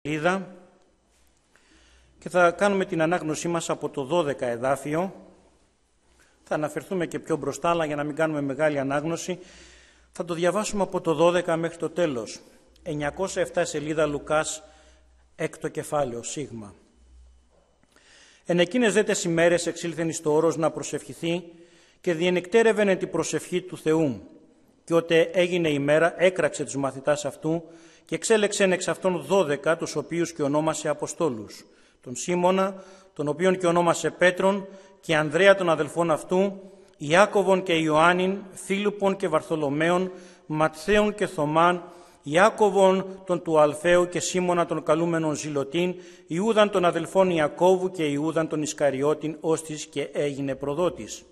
σελίδα και θα κάνουμε την ανάγνωσή μας από το 12 εδάφιο. Θα αναφερθούμε και πιο μπροστά, αλλά για να μην κάνουμε μεγάλη ανάγνωση, θα το διαβάσουμε από το 12 μέχρι το τέλος. 907 σελίδα Λουκάς, 6ο κεφάλαιο, Σίγμα. Εν εκείνες δε τες ημέρες εξήλθεν εις το όρος να προσευχηθεί και διενεκτέρευεν εν την προσευχή του Θεού. Και ότε έγινε η μέρα έκραξε τους μαθητάς αυτού και εξέλεξεν εξ αυτών 12, τους οποίους και ονόμασε Αποστόλους. Τον Σίμωνα, τον οποίον και ονόμασε Πέτρον, και Ανδρέα των αδελφών αυτού, Ιάκωβον και Ιωάννην, Φίλιππον και Βαρθολομαίον, Ματθαίον και Θωμάν, Ιάκωβον τον του Αλφαίου και Σίμωνα τον καλούμενον Ζηλωτήν, Ιούδαν των αδελφών Ιακώβου και Ιούδαν τον Ισκαριώτην, όστις και έγινε προδότης.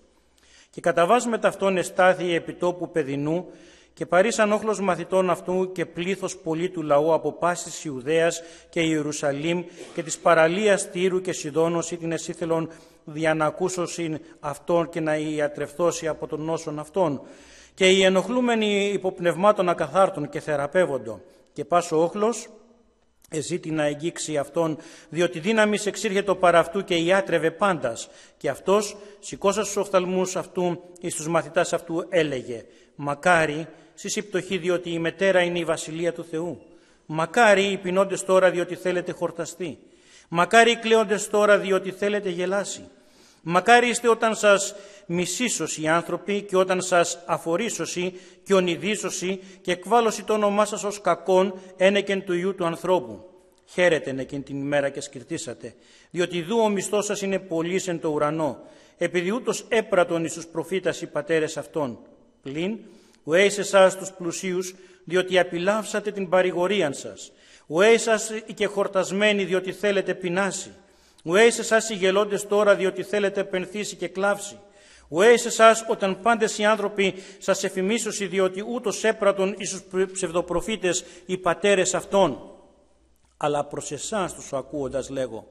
Και καταβάσμετα αυτόν εστάθη επιτόπου παιδινού και παρήσαν όχλος μαθητών αυτού και πλήθος πολύ του λαού από πάσης Ιουδαίας και Ιερουσαλήμ και της παραλίας Τύρου και Σιδώνος, ή την εσύθελον διανακούσωσιν αυτόν και να ιατρευθώσει από τον νόσον αυτόν. Και οι ενοχλούμενοι υποπνευμάτων ακαθάρτων και θεραπεύοντο. Και πάσο όχλος εζήτη να εγγίξει αυτόν, διότι δύναμης εξήρχετο παρά αυτού και ιάτρευε πάντας. Και αυτός, σηκώσας τους οφθαλμούς αυτού εις τους μαθητάς αυτού, έλεγε: «Μακάρι σεις η πτωχή, διότι η μετέρα είναι η βασιλεία του Θεού. Μακάρι οι πεινώντες τώρα, διότι θέλετε χορταστεί. Μακάρι οι κλαίοντες τώρα, διότι θέλετε γελάσει. Μακάρι είστε όταν σας μισήσωσι οι άνθρωποι και όταν σας αφορήσωσι και ονειδήσωσι και εκβάλωσι το όνομά σας ως κακόν ένεκεν του Υιού του ανθρώπου. Χαίρετε εκείνη την ημέρα και σκυρτήσατε, διότι δού ο μισθός σας είναι πολύς εν το ουρανό, επειδή ούτως έπρατον εις τους προφήτας οι πατέρες αυτών. Πλην, ουέ εις εσάς τους πλουσίους, διότι απειλάυσατε την παρηγορίαν σας. Ουέ εσάς οι και χορτασμένοι, διότι θέλετε πεινάσει. Ουέ εις εσάς οι γελώντες τώρα, διότι θέλετε πενθήσει και κλάψει. Ουέ εις εσάς όταν πάντες οι άνθρωποι σας εφημίσωσι, διότι ούτως έπρατον εις τους ψευδοπροφήτες οι πατέρες αυτών. Αλλά προς εσάς τους ακούοντας λέγω: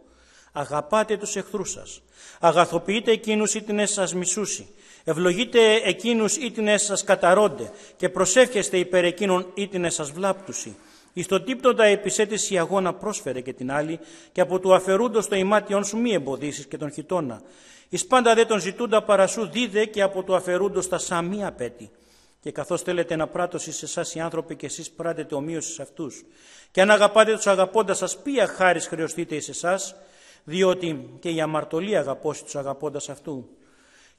αγαπάτε τους εχθρούς σας, αγαθοποιείτε εκείνους ήτινες σας μισούσι, ευλογείτε εκείνους ήτινες σας καταρώνται και προσεύχεστε υπέρ εκείνων ήτινες σας βλάπτουσι. Εις το τύπτοντα επισέτηση αγώνα πρόσφερε και την άλλη, και από του αφαιρούντος το ημάτιον σου μη εμποδίσεις και τον χιτώνα. Εις πάντα δε τον ζητούντα παρασού δίδε, και από του αφαιρούντος τα σα μη απέτη. Και καθώς θέλετε να πράττωσι σε εσάς οι άνθρωποι, και εσείς πράτετε ομοίως εις αυτούς. Και αν αγαπάτε τους αγαπώντας σας, ποια χάρις χρεωστείτε εις εσάς, διότι και η αμαρτωλή αγαπώσει τους αγαπώντας αυτού.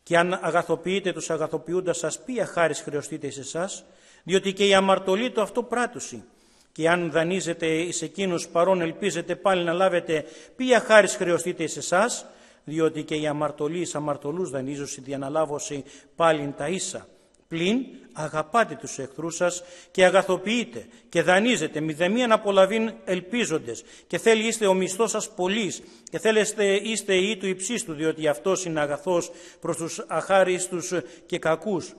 Και αν αγαθοποιείτε τους αγαθοποιούντας σας, ποια χάρις χρεωστείτε εις εσάς, διότι και η αμαρτωλή το αυτό πράττουσι. Και αν δανείζετε εις εκείνους παρόν ελπίζετε πάλι να λάβετε, ποια χάρις χρεωστείτε εις εσάς, διότι και οι αμαρτωλοί εις αμαρτωλούς δανείζωσι διαναλάβωσι πάλιν τα ίσα. Πλην αγαπάτε τους εχθρούς σας και αγαθοποιείτε και δανείζετε μηδεμίαν απολαβήν ελπίζοντες, και θέλει είστε ο μισθός σας πολύς, και θέλεστε είστε ή του υψίστου, διότι αυτός είναι αγαθός προς τους αχάριστους και κακούς.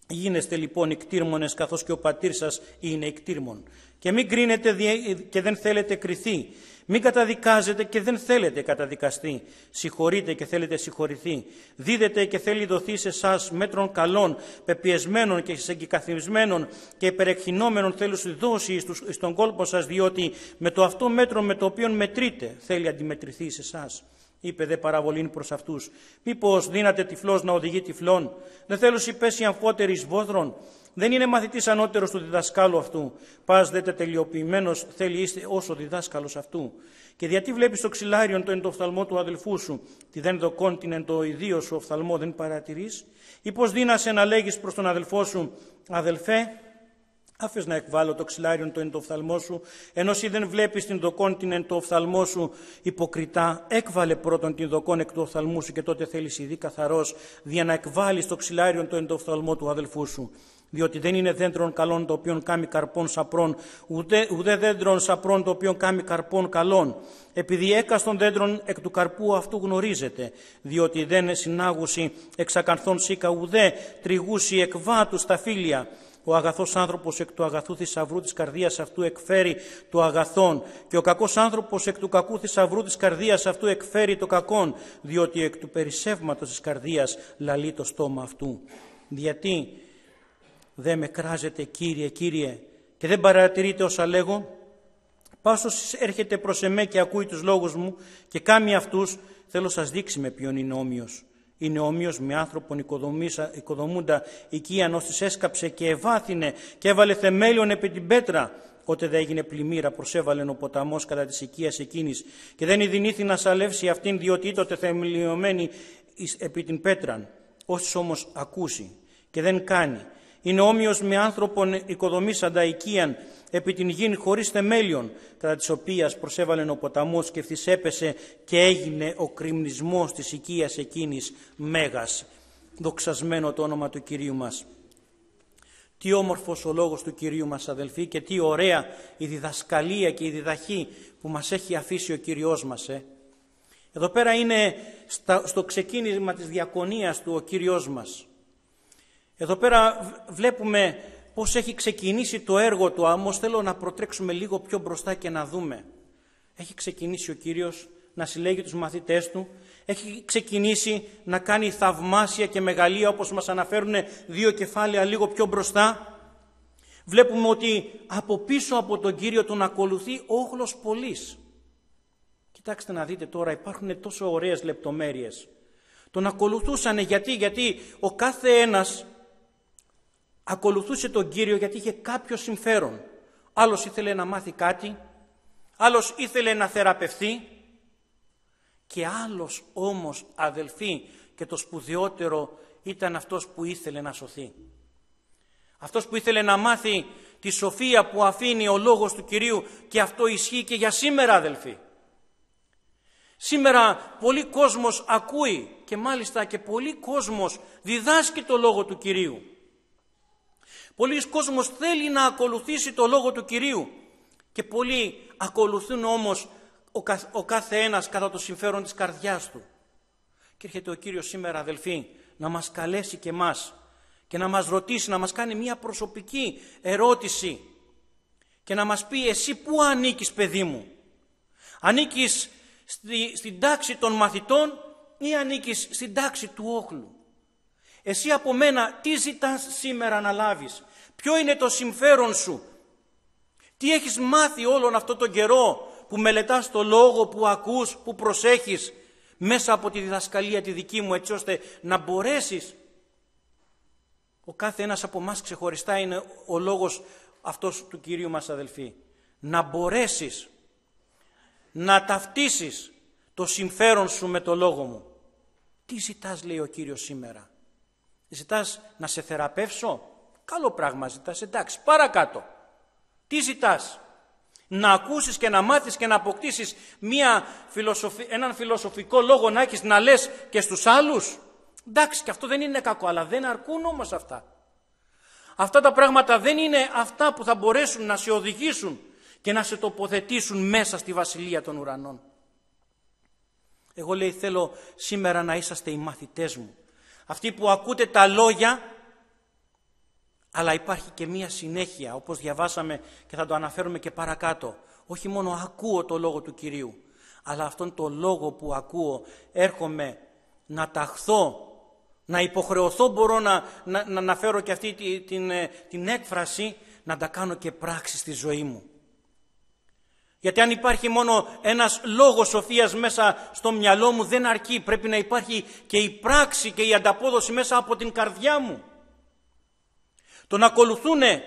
Γίνεστε λοιπόν εκτήρμονες, καθώς και ο πατήρ σας είναι εκτήρμον. Και μην κρίνετε και δεν θέλετε κριθεί. Μην καταδικάζετε και δεν θέλετε καταδικαστεί. Συγχωρείτε και θέλετε συγχωρηθεί. Δίδετε και θέλει δοθεί σε εσάς μέτρων καλών, πεπιεσμένων και εγκεκαθισμένων και υπερεκχυνόμενων θέλει σου δώσει στον κόλπο σας, διότι με το αυτό μέτρο με το οποίο μετρείτε θέλει αντιμετρηθεί σε εσάς. Είπε δε παραβολήν προς αυτούς: μήπως δύναται τυφλός να οδηγεί τυφλών? Δεν θέλουσι πέσει αμφότερη εις βόδρον? Δεν είναι μαθητής ανώτερος του διδασκάλου αυτού? Πας δε τελειοποιημένος θέλει είστε όσο διδάσκαλος αυτού. Και γιατί βλέπεις το ξυλάριον το εν το οφθαλμό του αδελφού σου, τι δεν δοκών την εν το ιδίο σου οφθαλμό δεν παρατηρείς? Ή πως δύνασαι να λέγεις προς τον αδελφό σου: αδελφέ, άφες να εκβάλω το ξυλάριον το εν το οφθαλμό σου, ενώ εσύ δεν βλέπεις την δοκόν την εν το οφθαλμό σου? Υποκριτά, έκβαλε πρώτον την δοκόν εκ του οφθαλμού σου, και τότε θέλεις ειδεί καθαρός, δια να εκβάλεις το ξυλάριον το εν το οφθαλμό του αδελφού σου. Διότι δεν είναι δέντρον καλών το οποίον κάμει καρπών σαπρών, ουδέ δέντρον σαπρών το οποίον κάμει καρπών καλών. Επειδή έκαστον δέντρον εκ του καρπού αυτού γνωρίζετε, διότι δεν συνάγουσι εξακανθών σίκα, ουδέ τριγούσι εκβάτου στα φύλια. Ο αγαθός άνθρωπος εκ του αγαθού θησαυρού της καρδίας αυτού εκφέρει το αγαθόν, και ο κακός άνθρωπος εκ του κακού θησαυρού της καρδίας αυτού εκφέρει το κακόν, διότι εκ του περισσεύματος της καρδίας λαλεί το στόμα αυτού. Γιατί δεν με κράζετε, Κύριε, Κύριε, και δεν παρατηρείτε όσα λέγω? Πάσος έρχεται προς εμέ και ακούει τους λόγους μου και κάμει αυτούς, θέλω σας δείξει με ποιον είναι όμοιος. Είναι όμοιος με άνθρωπον οικοδομούντα οικίαν, ώστις έσκαψε και ευάθυνε και έβαλε θεμέλιον επί την πέτρα. Ότε δε έγινε πλημμύρα, προσέβαλεν ο ποταμός κατά της οικίας εκείνης και δεν ειδηνήθη να σαλεύσει αυτήν, διότι ήτοτε θεμελιωμένη επί την πέτραν. Όσοι όμως ακούσει και δεν κάνει, είναι όμοιος με άνθρωπον οικοδομήσαντα οικίαν επί την γην χωρίς θεμέλιον, κατά της οποίας προσέβαλεν ο ποταμός και ευθύς έπεσε και έγινε ο κρημνισμός της οικίας εκείνης μέγας. Δοξασμένο το όνομα του Κυρίου μας. Τι όμορφος ο λόγος του Κυρίου μας, αδελφοί, και τι ωραία η διδασκαλία και η διδαχή που μας έχει αφήσει ο Κύριος μας. Εδώ πέρα είναι στο ξεκίνημα της διακονίας του ο Κύριος μας. Εδώ πέρα βλέπουμε πώς έχει ξεκινήσει το έργο του, όμως θέλω να προτρέξουμε λίγο πιο μπροστά και να δούμε. Έχει ξεκινήσει ο Κύριος να συλλέγει τους μαθητές του, έχει ξεκινήσει να κάνει θαυμάσια και μεγαλεία, όπως μας αναφέρουν 2 κεφάλαια λίγο πιο μπροστά. Βλέπουμε ότι από πίσω από τον Κύριο τον ακολουθεί όχλος πολλής. Κοιτάξτε να δείτε τώρα, υπάρχουν τόσο ωραίες λεπτομέρειες. Τον ακολουθούσαν γιατί ο κάθε ένας ακολουθούσε τον Κύριο γιατί είχε κάποιο συμφέρον. Άλλος ήθελε να μάθει κάτι, άλλος ήθελε να θεραπευθεί και άλλος όμως, αδελφοί, και το σπουδαιότερο ήταν αυτός που ήθελε να σωθεί. Αυτός που ήθελε να μάθει τη σοφία που αφήνει ο λόγος του Κυρίου, και αυτό ισχύει και για σήμερα, αδελφοί. Σήμερα πολλοί κόσμος ακούει και μάλιστα και πολλοί κόσμος διδάσκει το λόγο του Κυρίου. Πολλοί κόσμος θέλει να ακολουθήσει το λόγο του Κυρίου και πολλοί ακολουθούν όμως ο κάθε ένας κατά το συμφέρον της καρδιάς του. Και έρχεται ο Κύριος σήμερα, αδελφοί, να μας καλέσει και μας και να μας ρωτήσει, να μας κάνει μια προσωπική ερώτηση και να μας πει: εσύ πού ανήκεις, παιδί μου? Ανήκεις στην τάξη των μαθητών ή ανήκεις στην τάξη του όχλου? Εσύ από μένα τι ζητάς σήμερα να λάβεις? Ποιο είναι το συμφέρον σου? Τι έχεις μάθει όλον αυτό τον καιρό που μελετάς το λόγο, που ακούς, που προσέχεις μέσα από τη διδασκαλία τη δική μου, έτσι ώστε να μπορέσεις, ο κάθε ένας από εμάς ξεχωριστά είναι ο λόγος αυτός του Κυρίου μας, αδελφοί, να μπορέσεις να ταυτίσεις το συμφέρον σου με το λόγο μου. Τι ζητάς, λέει ο Κύριος σήμερα? Ζητάς να σε θεραπεύσω? Καλό πράγμα ζητάς, εντάξει, παρακάτω. Τι ζητάς? Να ακούσεις και να μάθεις και να αποκτήσεις έναν φιλοσοφικό λόγο να έχεις να λες και στους άλλους? Εντάξει, και αυτό δεν είναι κακό, αλλά δεν αρκούν όμως αυτά. Αυτά τα πράγματα δεν είναι αυτά που θα μπορέσουν να σε οδηγήσουν και να σε τοποθετήσουν μέσα στη βασιλεία των ουρανών. Εγώ, λέει, θέλω σήμερα να είσαστε οι μαθητές μου. Αυτοί που ακούτε τα λόγια, αλλά υπάρχει και μία συνέχεια, όπως διαβάσαμε και θα το αναφέρουμε και παρακάτω. Όχι μόνο ακούω το λόγο του Κυρίου, αλλά αυτόν το λόγο που ακούω έρχομαι να ταχθώ, να υποχρεωθώ, μπορώ να φέρω και αυτή την έκφραση, να τα κάνω και πράξη στη ζωή μου. Γιατί αν υπάρχει μόνο ένας λόγος σοφίας μέσα στο μυαλό μου δεν αρκεί, πρέπει να υπάρχει και η πράξη και η ανταπόδοση μέσα από την καρδιά μου. Τον ακολουθούνε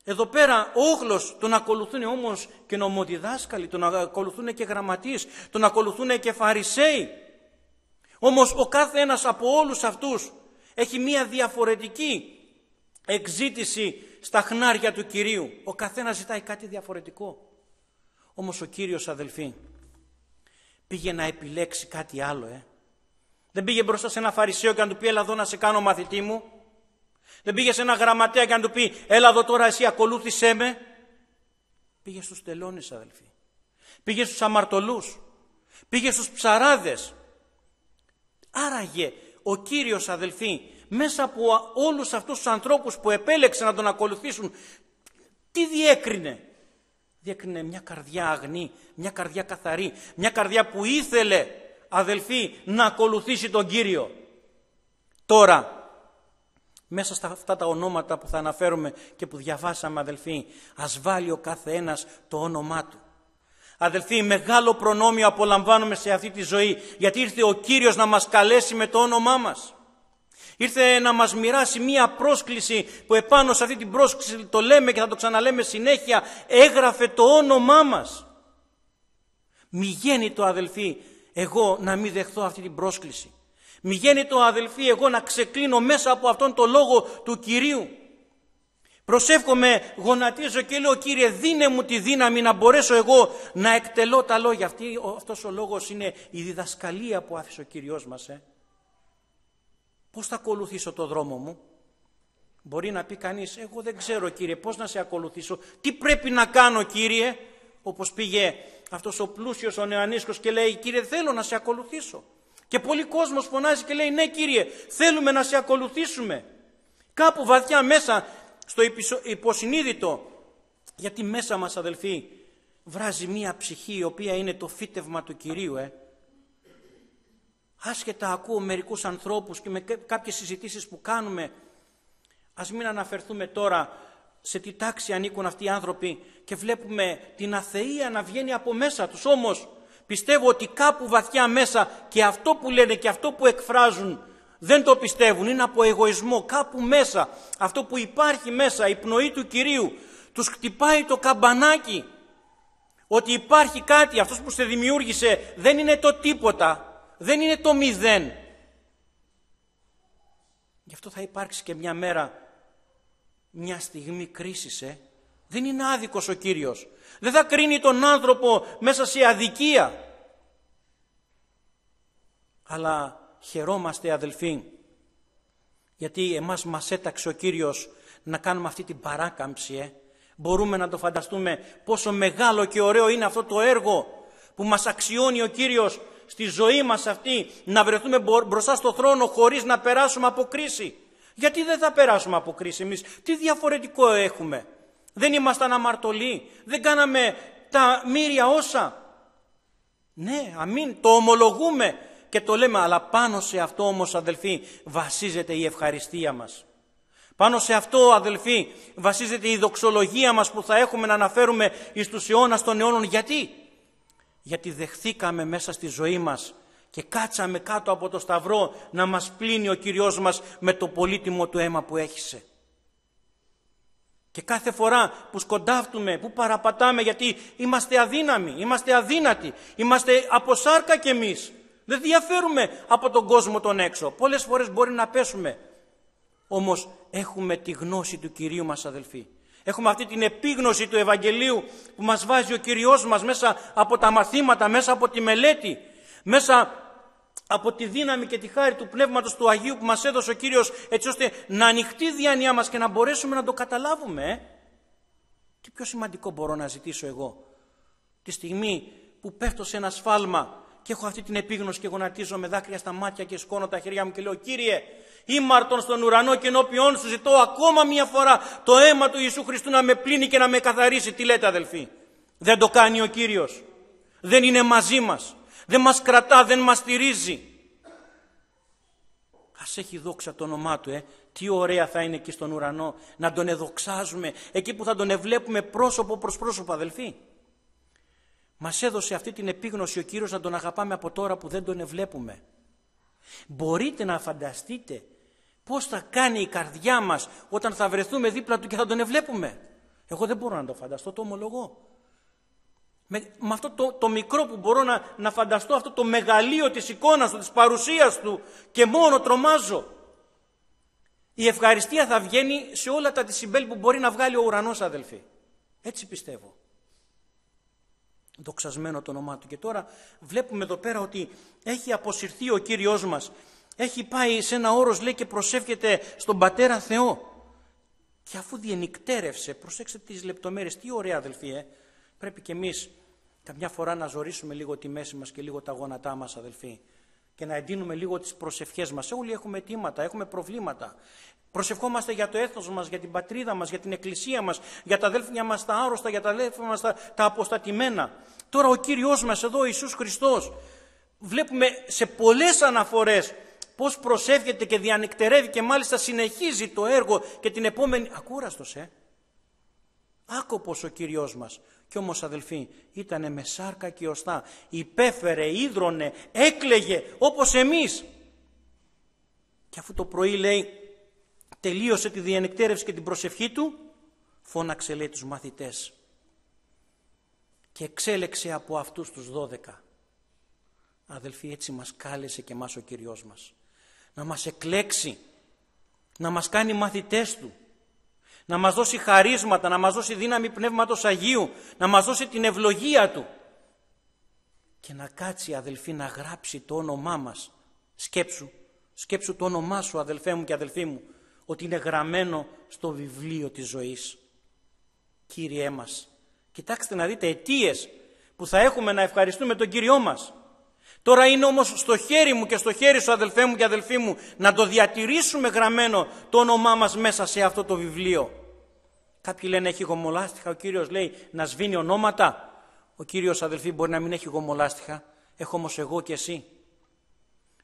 εδώ πέρα όχλος, τον ακολουθούν όμως και νομοδιδάσκαλοι, τον ακολουθούν και γραμματείς, τον ακολουθούν και φαρισαίοι. Όμως ο κάθε ένας από όλους αυτούς έχει μία διαφορετική εξήτηση στα χνάρια του Κυρίου. Ο καθένας ζητάει κάτι διαφορετικό. Όμως ο Κύριος, αδελφοί, πήγε να επιλέξει κάτι άλλο. Δεν πήγε μπροστά σε ένα φαρισαίο και να του πει: έλα εδώ να σε κάνω μαθητή μου. Δεν πήγε σε ένα γραμματέα και να του πει: έλα εδώ τώρα εσύ, ακολούθησέ με. Πήγε στους τελώνες, αδελφοί. Πήγε στους αμαρτωλούς. Πήγε στους ψαράδες. Άραγε ο Κύριος, αδελφοί, μέσα από όλους αυτούς τους ανθρώπους που επέλεξαν να τον ακολουθήσουν, τι διέκρινε? Διέκρινε μια καρδιά αγνή, μια καρδιά καθαρή, μια καρδιά που ήθελε, αδελφοί, να ακολουθήσει τον Κύριο. Τώρα, μέσα στα αυτά τα ονόματα που θα αναφέρουμε και που διαβάσαμε, αδελφοί, ας βάλει ο κάθε ένας το όνομά του. Αδελφοί, μεγάλο προνόμιο απολαμβάνουμε σε αυτή τη ζωή, γιατί ήρθε ο Κύριος να μας καλέσει με το όνομά μας. Ήρθε να μας μοιράσει μία πρόσκληση που επάνω σε αυτή την πρόσκληση, το λέμε και θα το ξαναλέμε συνέχεια, έγραφε το όνομά μας. Μη γίνει το, αδελφοί, εγώ να μην δεχθώ αυτή την πρόσκληση. Μη γίνει το, αδελφοί, εγώ να ξεκλίνω μέσα από αυτόν τον λόγο του Κυρίου. Προσεύχομαι, γονατίζω και λέω, Κύριε, δίνε μου τη δύναμη να μπορέσω εγώ να εκτελώ τα λόγια. Αυτός ο λόγος είναι η διδασκαλία που άφησε ο Κύριος μας. Πώς θα ακολουθήσω το δρόμο μου? Μπορεί να πει κανείς, εγώ δεν ξέρω, Κύριε, πώς να σε ακολουθήσω. Τι πρέπει να κάνω, Κύριε? Όπως πήγε αυτός ο πλούσιος ο νεανίσκος και λέει, Κύριε, θέλω να σε ακολουθήσω. Και πολλοί κόσμος φωνάζει και λέει, ναι, Κύριε, θέλουμε να σε ακολουθήσουμε. Κάπου βαθιά μέσα στο υποσυνείδητο, γιατί μέσα μας, αδελφοί, βράζει μία ψυχή η οποία είναι το φύτευμα του Κυρίου. Άσχετα ακούω μερικούς ανθρώπους και με κάποιες συζητήσεις που κάνουμε, ας μην αναφερθούμε τώρα σε τι τάξη ανήκουν αυτοί οι άνθρωποι και βλέπουμε την αθεία να βγαίνει από μέσα τους. Όμως πιστεύω ότι κάπου βαθιά μέσα και αυτό που λένε και αυτό που εκφράζουν δεν το πιστεύουν, είναι από εγωισμό. Κάπου μέσα, αυτό που υπάρχει μέσα, η πνοή του Κυρίου, τους χτυπάει το καμπανάκι ότι υπάρχει κάτι, αυτός που σε δημιούργησε δεν είναι το τίποτα, δεν είναι το μηδέν. Γι' αυτό θα υπάρξει και μια μέρα, μια στιγμή κρίσης. Δεν είναι άδικος ο Κύριος. Δεν θα κρίνει τον άνθρωπο μέσα σε αδικία. Αλλά χαιρόμαστε, αδελφοί, γιατί εμάς μας έταξε ο Κύριος να κάνουμε αυτή την παράκαμψη. Μπορούμε να το φανταστούμε πόσο μεγάλο και ωραίο είναι αυτό το έργο που μας αξιώνει ο Κύριος στη ζωή μας αυτή, να βρεθούμε μπροστά στο θρόνο χωρίς να περάσουμε από κρίση. Γιατί δεν θα περάσουμε από κρίση εμείς? Τι διαφορετικό έχουμε? Δεν ήμασταν αμαρτωλοί? Δεν κάναμε τα μοίρια όσα? Ναι, αμήν, το ομολογούμε και το λέμε, αλλά πάνω σε αυτό όμως, αδελφοί, βασίζεται η ευχαριστία μας. Πάνω σε αυτό, αδελφοί, βασίζεται η δοξολογία μας που θα έχουμε να αναφέρουμε εις τους αιώνας των αιώνων. Γιατί δεχθήκαμε μέσα στη ζωή μας και κάτσαμε κάτω από το σταυρό να μας πλύνει ο Κυριός μας με το πολύτιμο του αίμα που έχισε. Και κάθε φορά που σκοντάφτουμε, που παραπατάμε, γιατί είμαστε αδύναμοι, είμαστε αδύνατοι, είμαστε από σάρκα κι εμείς. Δεν διαφέρουμε από τον κόσμο τον έξω. Πολλές φορές μπορεί να πέσουμε. Όμως έχουμε τη γνώση του Κυρίου μας, αδελφοί. Έχουμε αυτή την επίγνωση του Ευαγγελίου που μας βάζει ο Κυριός μας μέσα από τα μαθήματα, μέσα από τη μελέτη, μέσα από τη δύναμη και τη χάρη του Πνεύματος του Αγίου που μας έδωσε ο Κύριος, έτσι ώστε να ανοιχτεί η διάνοιά μας και να μπορέσουμε να το καταλάβουμε. Τι πιο σημαντικό μπορώ να ζητήσω εγώ? Τη στιγμή που πέφτω σε ένα σφάλμα και έχω αυτή την επίγνωση και γονατίζω με δάκρυα στα μάτια και σκώνω τα χέρια μου και λέω, Κύριε, ήμαρτον στον ουρανό και ενώπιόν σου ζητώ ακόμα μια φορά το αίμα του Ιησού Χριστού να με πλύνει και να με καθαρίσει. Τι λέτε, αδελφοί? Δεν το κάνει ο Κύριος? Δεν είναι μαζί μας? Δεν μας κρατά, δεν μας στηρίζει? Ας έχει δόξα το όνομά του. Τι ωραία θα είναι εκεί στον ουρανό να τον εδοξάζουμε, εκεί που θα τον ευλέπουμε πρόσωπο προς πρόσωπο, αδελφοί. Μας έδωσε αυτή την επίγνωση ο Κύριος να τον αγαπάμε από τώρα που δεν τον ευλέπουμε. Μπορείτε να φανταστείτε πώς θα κάνει η καρδιά μας όταν θα βρεθούμε δίπλα του και θα τον ευλέπουμε? Εγώ δεν μπορώ να το φανταστώ, το ομολογώ. Με αυτό το μικρό που μπορώ να φανταστώ, αυτό το μεγαλείο της εικόνας του, της παρουσίας του, και μόνο τρομάζω. Η ευχαριστία θα βγαίνει σε όλα τα δεσιμπέλ που μπορεί να βγάλει ο ουρανός, αδελφοί. Έτσι πιστεύω. Δοξασμένο το όνομά του. Και τώρα βλέπουμε εδώ πέρα ότι έχει αποσυρθεί ο Κύριος μας. Έχει πάει σε ένα όρος, λέει, και προσεύχεται στον Πατέρα Θεό. Και αφού διενυκτέρευσε, προσέξτε τις λεπτομέρειες, τι ωραία, αδελφοί, Πρέπει και εμείς καμιά φορά να ζορίσουμε λίγο τη μέση μας και λίγο τα γόνατά μας, αδελφοί, και να εντείνουμε λίγο τις προσευχές μας. Όλοι έχουμε αιτήματα, έχουμε προβλήματα. Προσευχόμαστε για το έθνος μας, για την πατρίδα μας, για την εκκλησία μας, για τα αδέλφια μας τα άρρωστα, για τα αδέλφια μας τα αποστατημένα. Τώρα ο Κύριος μας εδώ, Ιησούς Χριστός, βλέπουμε σε πολλές αναφορές πώς προσεύχεται και διανυκτερεύει και μάλιστα συνεχίζει το έργο και την επόμενη. Ακούραστος, Άκοπος ο Κύριος μας. Κι όμως, αδελφοί, ήτανε με σάρκα και οστά. Υπέφερε, ίδρωνε, έκλαιγε όπως εμείς. Και αφού το πρωί, λέει, τελείωσε τη διανυκτέρευση και την προσευχή του, φώναξε, λέει, τους μαθητές και εξέλεξε από αυτούς τους 12. Αδελφοί, έτσι μας κάλεσε και μας ο Κύριος μας. Να μας εκλέξει, να μας κάνει μαθητές Του, να μας δώσει χαρίσματα, να μας δώσει δύναμη Πνεύματος Αγίου, να μας δώσει την ευλογία Του και να κάτσει, αδελφοί, να γράψει το όνομά μας. Σκέψου το όνομά σου, αδελφέ μου και αδελφοί μου, ότι είναι γραμμένο στο βιβλίο της ζωής. Κύριέ μας, κοιτάξτε να δείτε αιτίες που θα έχουμε να ευχαριστούμε τον Κύριό μας. Τώρα είναι όμως στο χέρι μου και στο χέρι σου, αδελφέ μου και αδελφοί μου, να το διατηρήσουμε γραμμένο το όνομά μας μέσα σε αυτό το βιβλίο. Κάποιοι λένε έχει γομολάστιχα, ο Κύριος λέει να σβήνει ονόματα. Ο Κύριος, αδελφοί, μπορεί να μην έχει γομολάστιχα, έχω όμως εγώ και εσύ.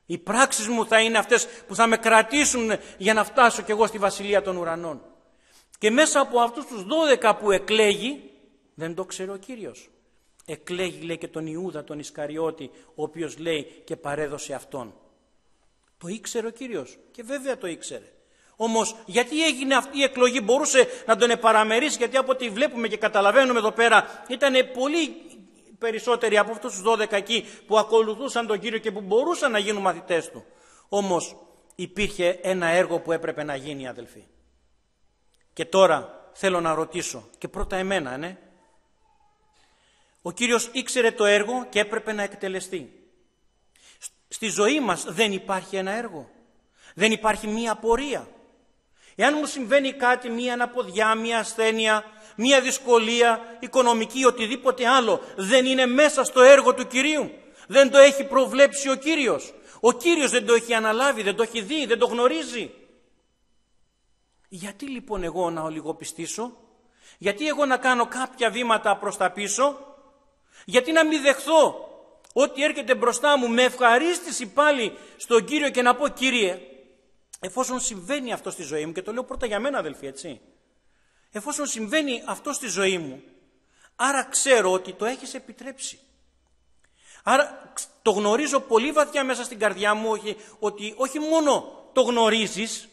Οι πράξεις μου θα είναι αυτές που θα με κρατήσουν για να φτάσω κι εγώ στη Βασιλεία των Ουρανών. Και μέσα από αυτούς τους 12 που εκλέγει, δεν το ξέρει ο Κύριος. Εκλέγει, λέει, και τον Ιούδα τον Ισκαριώτη, ο οποίος, λέει, και παρέδωσε αυτόν. Το ήξερε ο Κύριος και βέβαια το ήξερε. Όμως γιατί έγινε αυτή η εκλογή, μπορούσε να τον επαραμερίσει, γιατί από ό,τι βλέπουμε και καταλαβαίνουμε εδώ πέρα ήταν πολύ περισσότεροι από αυτούς τους 12 εκεί που ακολουθούσαν τον Κύριο και που μπορούσαν να γίνουν μαθητές Του. Όμως υπήρχε ένα έργο που έπρεπε να γίνει, αδελφοί. Και τώρα θέλω να ρωτήσω, και πρώτα εμένα, ναι. Ο Κύριος ήξερε το έργο και έπρεπε να εκτελεστεί. Στη ζωή μας δεν υπάρχει ένα έργο. Δεν υπάρχει μία πορεία. Εάν μου συμβαίνει κάτι, μία αναποδιά, μία ασθένεια, μία δυσκολία οικονομική ή οτιδήποτε άλλο, δεν είναι μέσα στο έργο του Κυρίου. Δεν το έχει προβλέψει ο Κύριος. Ο Κύριος δεν το έχει αναλάβει, δεν το έχει δει, δεν το γνωρίζει. Γιατί λοιπόν εγώ να ολιγοπιστήσω? Γιατί εγώ να κάνω κάποια βήματα προς τα πίσω? Γιατί να μην δεχθώ ό,τι έρχεται μπροστά μου με ευχαρίστηση πάλι στον Κύριο και να πω, Κύριε, εφόσον συμβαίνει αυτό στη ζωή μου, και το λέω πρώτα για μένα, αδελφοί, έτσι, εφόσον συμβαίνει αυτό στη ζωή μου, άρα ξέρω ότι το έχεις επιτρέψει. Άρα το γνωρίζω πολύ βαθιά μέσα στην καρδιά μου, ότι όχι μόνο το γνωρίζεις,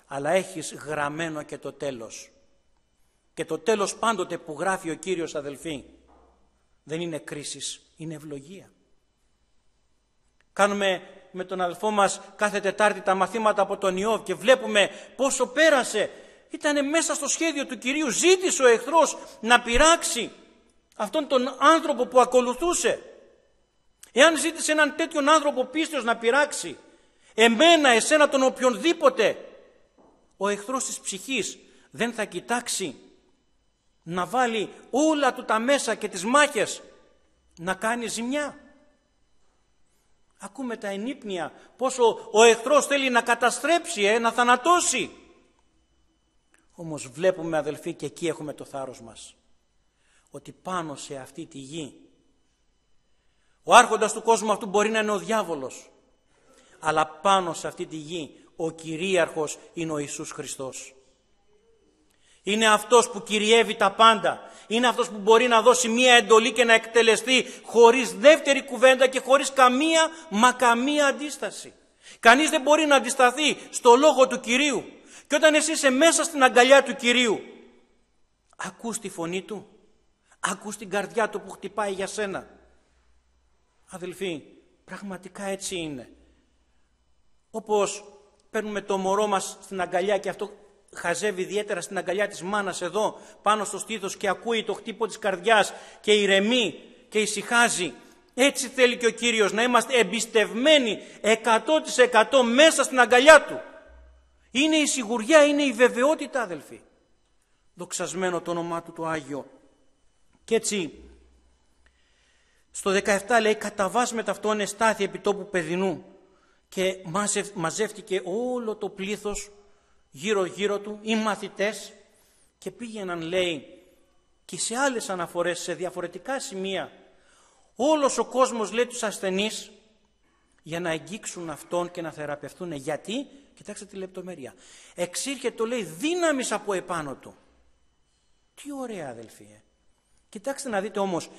αλλά έχεις γραμμένο και το τέλος. Και το τέλος πάντοτε που γράφει ο Κύριος, αδελφοί, δεν είναι κρίσεις, είναι ευλογία. Κάνουμε με τον αδελφό μας κάθε Τετάρτη τα μαθήματα από τον Ιώβ και βλέπουμε πόσο πέρασε. Ήτανε μέσα στο σχέδιο του Κυρίου. Ζήτησε ο εχθρός να πειράξει αυτόν τον άνθρωπο που ακολουθούσε. Εάν ζήτησε έναν τέτοιον άνθρωπο πίστεως να πειράξει εμένα, εσένα, τον οποιονδήποτε, ο εχθρός της ψυχής δεν θα κοιτάξει να βάλει όλα του τα μέσα και τις μάχες να κάνει ζημιά. Ακούμε τα ενύπνια πόσο ο εχθρός θέλει να καταστρέψει, να θανατώσει. Όμως βλέπουμε, αδελφοί, και εκεί έχουμε το θάρρος μας, ότι πάνω σε αυτή τη γη ο άρχοντας του κόσμου αυτού μπορεί να είναι ο διάβολος, αλλά πάνω σε αυτή τη γη ο κυρίαρχος είναι ο Ιησούς Χριστός. Είναι αυτός που κυριεύει τα πάντα. Είναι αυτός που μπορεί να δώσει μία εντολή και να εκτελεστεί χωρίς δεύτερη κουβέντα και χωρίς καμία αντίσταση. Κανείς δεν μπορεί να αντισταθεί στο λόγο του Κυρίου. Και όταν εσύ είσαι μέσα στην αγκαλιά του Κυρίου, ακούς τη φωνή Του, ακούς την καρδιά Του που χτυπάει για σένα. Αδελφοί, πραγματικά έτσι είναι. Όπως παίρνουμε το μωρό μας στην αγκαλιά και αυτό χαζεύει ιδιαίτερα στην αγκαλιά της μάνας εδώ πάνω στο στήθος και ακούει το χτύπο της καρδιάς και ηρεμεί και ησυχάζει. Έτσι θέλει και ο Κύριος, να είμαστε εμπιστευμένοι 100% μέσα στην αγκαλιά Του. Είναι η σιγουριά, είναι η βεβαιότητα, αδελφοί. Δοξασμένο το όνομά Του το Άγιο. Και έτσι στο 17 λέει, καταβάς με ταυτόν εστάθη επί τόπου παιδινού, και μαζεύτηκε όλο το πλήθος γύρω Του, οι μαθητές, και πήγαιναν, λέει, και σε άλλες αναφορές, σε διαφορετικά σημεία, όλος ο κόσμος, λέει, τους ασθενείς, για να αγγίξουν Αυτόν και να θεραπευτούν. Γιατί? Κοιτάξτε τη λεπτομέρεια. Εξήρχεται, το λέει, δύναμης από επάνω Του. Τι ωραία αδελφοί. Κοιτάξτε να δείτε όμως,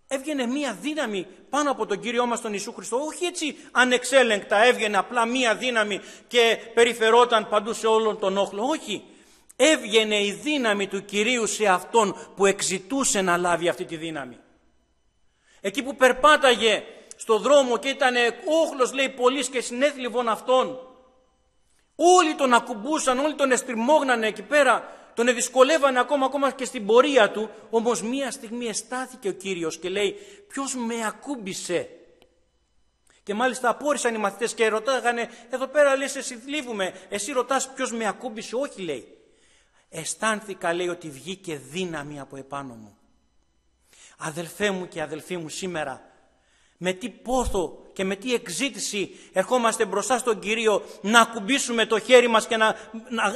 έβγαινε μία δύναμη πάνω από τον Κύριό μας τον Ιησού Χριστό, όχι έτσι ανεξέλεγκτα έβγαινε απλά μία δύναμη και περιφερόταν παντού σε όλον τον όχλο, όχι. Έβγαινε η δύναμη του Κυρίου σε αυτόν που εξητούσε να λάβει αυτή τη δύναμη. Εκεί που περπάταγε στο δρόμο και ήταν όχλος, λέει, πολλής και συνέθλιβων αυτών, όλοι τον ακουμπούσαν, όλοι τον εστριμώγνανε εκεί πέρα, τον εδυσκολεύανε ακόμα και στην πορεία του, όμως μία στιγμή εστάθηκε ο Κύριος και λέει, ποιος με ακούμπησε? Και μάλιστα απόρρισαν οι μαθητές και ρωτάγανε, εδώ πέρα λες εσύ θλίβουμε, εσύ ρωτάς ποιος με ακούμπησε? Όχι, λέει. Αισθάνθηκα, λέει, ότι βγήκε δύναμη από επάνω μου. Αδελφέ μου και αδελφοί μου, σήμερα με τι πόθο και με τι εξήτηση ερχόμαστε μπροστά στον Κύριο να ακουμπήσουμε το χέρι μας και να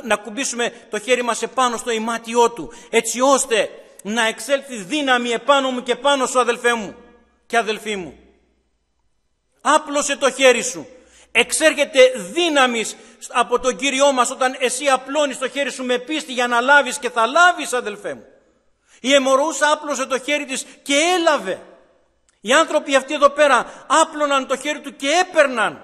ακουμπήσουμε το χέρι μας επάνω στο ημάτιό Του, έτσι ώστε να εξέλθει δύναμη επάνω μου και πάνω σου, αδελφέ μου και αδελφοί μου. Άπλωσε το χέρι σου. Εξέρχεται δύναμης από τον Κύριό μας όταν εσύ απλώνεις το χέρι σου με πίστη για να λάβεις, και θα λάβεις, αδελφέ μου. Η αιμορροούσα άπλωσε το χέρι της και έλαβε. Οι άνθρωποι αυτοί εδώ πέρα άπλωναν το χέρι του και έπαιρναν.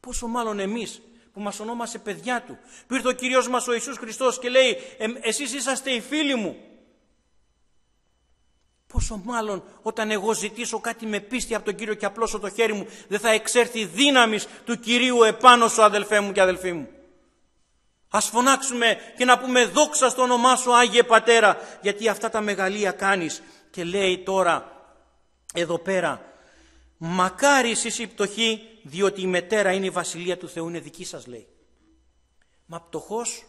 Πόσο μάλλον εμείς που μας ονόμασε παιδιά Του, που ήρθε ο Κύριος μας ο Ιησούς Χριστός και λέει, εσείς είσαστε οι φίλοι μου. Πόσο μάλλον όταν εγώ ζητήσω κάτι με πίστη από τον Κύριο και απλώσω το χέρι μου, δεν θα εξέρθει δύναμης του Κυρίου επάνω σου, αδελφέ μου και αδελφοί μου. Ας φωνάξουμε και να πούμε, δόξα στο όνομά σου, Άγιε Πατέρα, γιατί αυτά τα μεγαλεία κάνεις. Και λέει τώρα εδώ πέρα, μακάρι εσείς οι πτωχοί, διότι η μετέρα είναι η βασιλεία του Θεού, είναι δική σας, λέει. Μα πτωχός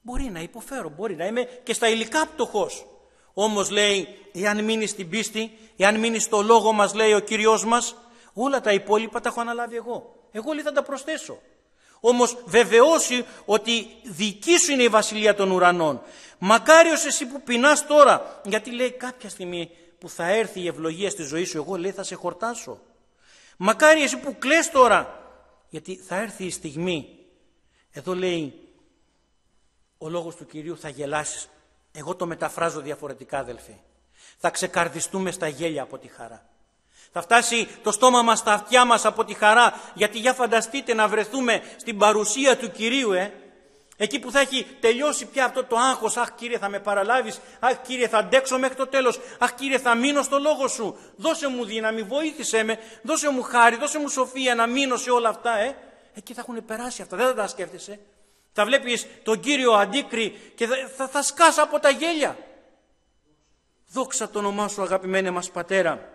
μπορεί να υποφέρω, μπορεί να είμαι και στα υλικά πτωχός. Όμως, λέει, εάν μείνει στην πίστη, εάν μείνει στο λόγο μας, λέει ο Κύριος μας, όλα τα υπόλοιπα τα έχω αναλάβει εγώ. Εγώ, λέει, θα τα προσθέσω. Όμως βεβαιώσει ότι δική σου είναι η βασιλεία των ουρανών. Μακάριος εσύ που πεινάς τώρα, γιατί, λέει, κάποια στιγμή που θα έρθει η ευλογία στη ζωή σου, εγώ, λέει, θα σε χορτάσω. Μακάρι εσύ που κλαις τώρα, γιατί θα έρθει η στιγμή, εδώ λέει ο λόγος του Κυρίου, θα γελάσεις. Εγώ το μεταφράζω διαφορετικά, αδελφοί. Θα ξεκαρδιστούμε στα γέλια από τη χαρά. Θα φτάσει το στόμα μας στα αυτιά μας από τη χαρά, γιατί για φανταστείτε να βρεθούμε στην παρουσία του Κυρίου, εκεί που θα έχει τελειώσει πια αυτό το άγχος. Αχ, Κύριε, θα με παραλάβεις. Αχ, Κύριε, θα αντέξω μέχρι το τέλος. Αχ, Κύριε, θα μείνω στο λόγο σου. Δώσε μου δύναμη, βοήθησέ με. Δώσε μου χάρη, δώσε μου σοφία να μείνω σε όλα αυτά. Εκεί θα έχουν περάσει αυτά. Δεν θα τα σκέφτεσαι. Θα βλέπεις τον Κύριο αντίκρι και θα σκάς από τα γέλια. Δόξα το όνομά σου, αγαπημένε μας Πατέρα.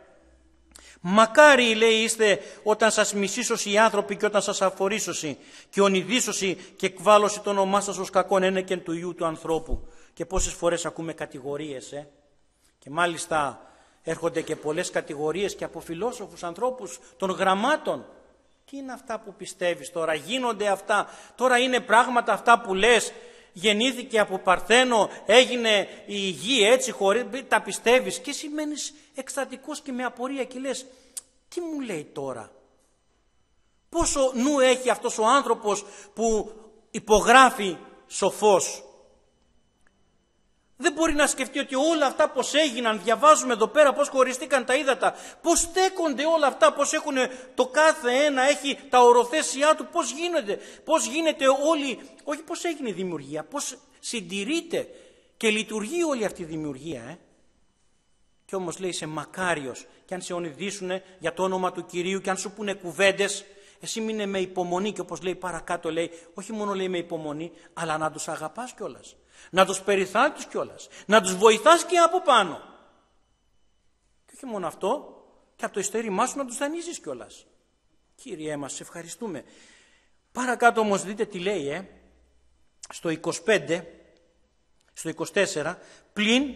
Μακάρι, λέει, είστε όταν σας μισήσωσι οι άνθρωποι και όταν σας αφορήσωσι και ονειδήσωσι και εκβάλωσι το όνομά σας ως κακόν ένεκεν του Υιού του ανθρώπου. Και πόσες φορές ακούμε κατηγορίες, και μάλιστα έρχονται και πολλές κατηγορίες και από φιλόσοφους ανθρώπους των γραμμάτων. Τι είναι αυτά που πιστεύεις τώρα, γίνονται αυτά, τώρα είναι πράγματα αυτά που λες, γεννήθηκε από Παρθένο, έγινε η γη έτσι χωρίς, τα πιστεύεις και εσύ μένεις εκστατικός και με απορία και λες, τι μου λέει τώρα? Πόσο νου έχει αυτός ο άνθρωπος που υπογράφει σοφός? Δεν μπορεί να σκεφτεί ότι όλα αυτά πώς έγιναν, διαβάζουμε εδώ πέρα πώς χωριστήκαν τα ύδατα, πώς στέκονται όλα αυτά, πώς έχουν το κάθε ένα, έχει τα οροθέσια του, πώς γίνεται όλη, όχι πώς έγινε η δημιουργία, πώς συντηρείται και λειτουργεί όλη αυτή η δημιουργία. Και όμως λέει, είσαι μακάριος και αν σε ονειδήσουν για το όνομα του Κυρίου και αν σου πούνε κουβέντες, εσύ μείνε με υπομονή και όπως λέει παρακάτω, λέει, όχι μόνο λέει με υπομονή, αλλά να τους αγαπάς κιόλας. Να τους περιθάλπτεις κιόλας, να τους βοηθάς και από πάνω. Και όχι μόνο αυτό, και από το ειστέρημά σου να τους δανείζεις κιόλας. Κύριε μας, σε ευχαριστούμε. Παρακάτω όμως δείτε τι λέει, στο 25, στο 24, πλην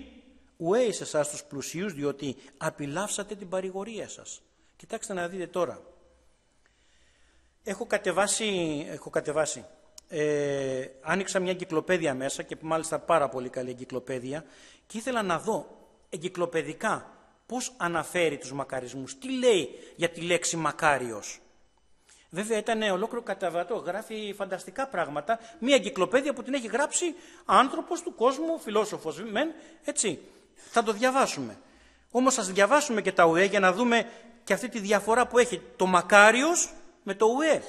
ουέ εις εσάς τους πλουσίους, διότι απειλάυσατε την παρηγορία σας. Κοιτάξτε να δείτε τώρα. Έχω κατεβάσει. Άνοιξα μια εγκυκλοπαίδεια μέσα και μάλιστα πάρα πολύ καλή εγκυκλοπαίδεια και ήθελα να δω εγκυκλοπαιδικά πώς αναφέρει τους μακαρισμούς, τι λέει για τη λέξη μακάριος. Βέβαια ήταν ολόκληρο καταβατό, γράφει φανταστικά πράγματα. Μια εγκυκλοπαίδεια που την έχει γράψει άνθρωπος του κόσμου, φιλόσοφος μεν, έτσι. Θα το διαβάσουμε. Όμως ας διαβάσουμε και τα ΟΕ για να δούμε και αυτή τη διαφορά που έχει το Μακάριος με το ΟΕ.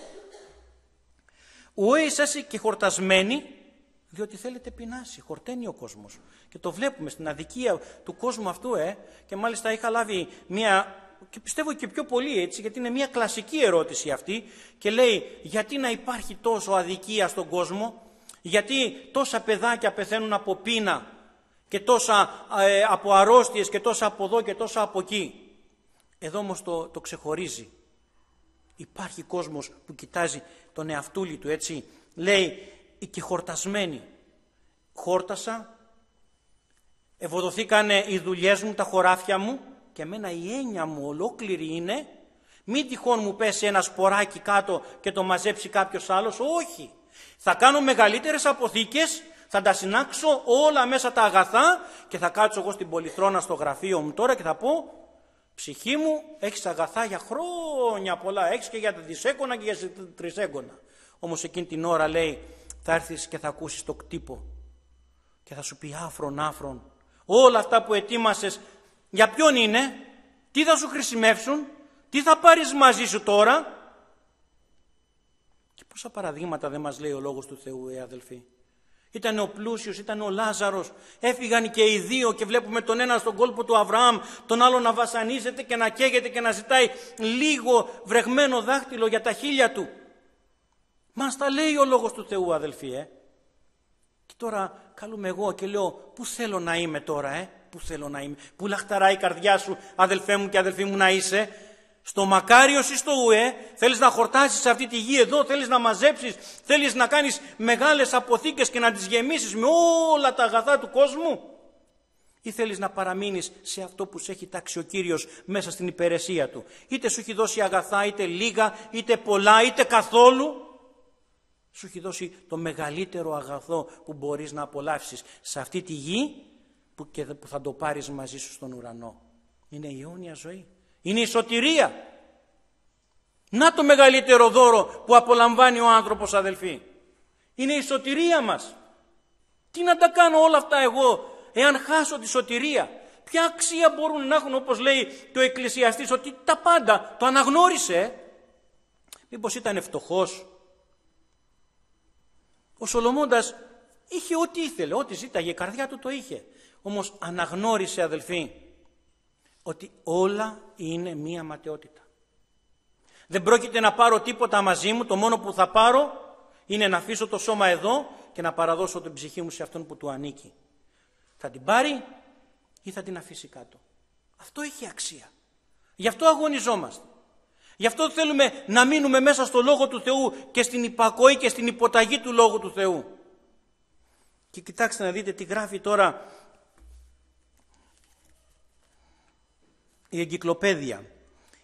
ΟΕ είσαστε και χορτασμένοι, διότι θέλετε πεινάσει, χορταίνει ο κόσμος. Και το βλέπουμε στην αδικία του κόσμου αυτού, και μάλιστα είχα λάβει μια, και πιστεύω και πιο πολύ έτσι, γιατί είναι μια κλασική ερώτηση αυτή, και λέει γιατί να υπάρχει τόσο αδικία στον κόσμο, γιατί τόσα παιδάκια πεθαίνουν από πείνα και τόσα από αρρώστιες και τόσα από εδώ και τόσα από εκεί. Εδώ όμως το ξεχωρίζει. Υπάρχει κόσμος που κοιτάζει τον εαυτούλη του, έτσι. Λέει και χορτασμένοι. Χόρτασα, ευοδοθήκανε οι δουλειές μου, τα χωράφια μου, και εμένα η έννοια μου ολόκληρη είναι μην τυχόν μου πέσει ένα σποράκι κάτω και το μαζέψει κάποιος άλλος. Όχι. Θα κάνω μεγαλύτερες αποθήκες, θα τα συνάξω όλα μέσα τα αγαθά και θα κάτσω εγώ στην πολυθρόνα στο γραφείο μου τώρα και θα πω ψυχή μου, έχεις αγαθά για χρόνια πολλά, έχεις και για δισέγγωνα και για τρισέγγωνα. Όμως εκείνη την ώρα λέει θα έρθεις και θα ακούσεις το κτύπο και θα σου πει άφρον, όλα αυτά που ετοίμασες για ποιον είναι, τι θα σου χρησιμεύσουν, τι θα πάρεις μαζί σου τώρα. Και πόσα παραδείγματα δεν μας λέει ο Λόγος του Θεού, αδελφοί. Ήταν ο πλούσιος, ήταν ο Λάζαρος, έφυγαν και οι δύο και βλέπουμε τον ένα στον κόλπο του Αβραάμ, τον άλλο να βασανίζεται και να καίγεται και να ζητάει λίγο βρεγμένο δάχτυλο για τα χείλια του. Μας τα λέει ο Λόγος του Θεού, αδελφοί. Και τώρα καλούμε εγώ και λέω πού θέλω να είμαι τώρα, πού θέλω να είμαι, πού λαχταράει η καρδιά σου, αδελφέ μου και αδελφοί μου, να είσαι. Στο Μακάριος ή στο ΟΕ, θέλεις να χορτάσεις σε αυτή τη γη εδώ, θέλεις να μαζέψεις, θέλεις να κάνεις μεγάλες αποθήκες και να τις γεμίσεις με όλα τα αγαθά του κόσμου, ή θέλεις να παραμείνεις σε αυτό που σε έχει τάξει ο Κύριος μέσα στην υπηρεσία του. Είτε σου έχει δώσει αγαθά, είτε λίγα, είτε πολλά, είτε καθόλου. Σου έχει δώσει το μεγαλύτερο αγαθό που μπορείς να απολαύσεις σε αυτή τη γη που θα το πάρεις μαζί σου στον ουρανό. Είναι η αιώνια ζωή. Είναι η σωτηρία. Να το μεγαλύτερο δώρο που απολαμβάνει ο άνθρωπος, αδελφοί. Είναι η σωτηρία μας. Τι να τα κάνω όλα αυτά εγώ εάν χάσω τη σωτηρία? Ποια αξία μπορούν να έχουν, όπως λέει το Εκκλησιαστής, ότι τα πάντα το αναγνώρισε? Μήπως ήταν φτωχός? Ο Σολομώντας είχε ό,τι ήθελε, ό,τι ζήταγε, η καρδιά του το είχε. Όμως αναγνώρισε, αδελφοί, ότι όλα είναι μία ματαιότητα. Δεν πρόκειται να πάρω τίποτα μαζί μου, το μόνο που θα πάρω είναι να αφήσω το σώμα εδώ και να παραδώσω την ψυχή μου σε αυτόν που του ανήκει. Θα την πάρει ή θα την αφήσει κάτω. Αυτό έχει αξία. Γι' αυτό αγωνιζόμαστε. Γι' αυτό θέλουμε να μείνουμε μέσα στο Λόγο του Θεού και στην υπακοή και στην υποταγή του Λόγου του Θεού. Και κοιτάξτε να δείτε τι γράφει τώρα η εγκυκλοπαίδεια.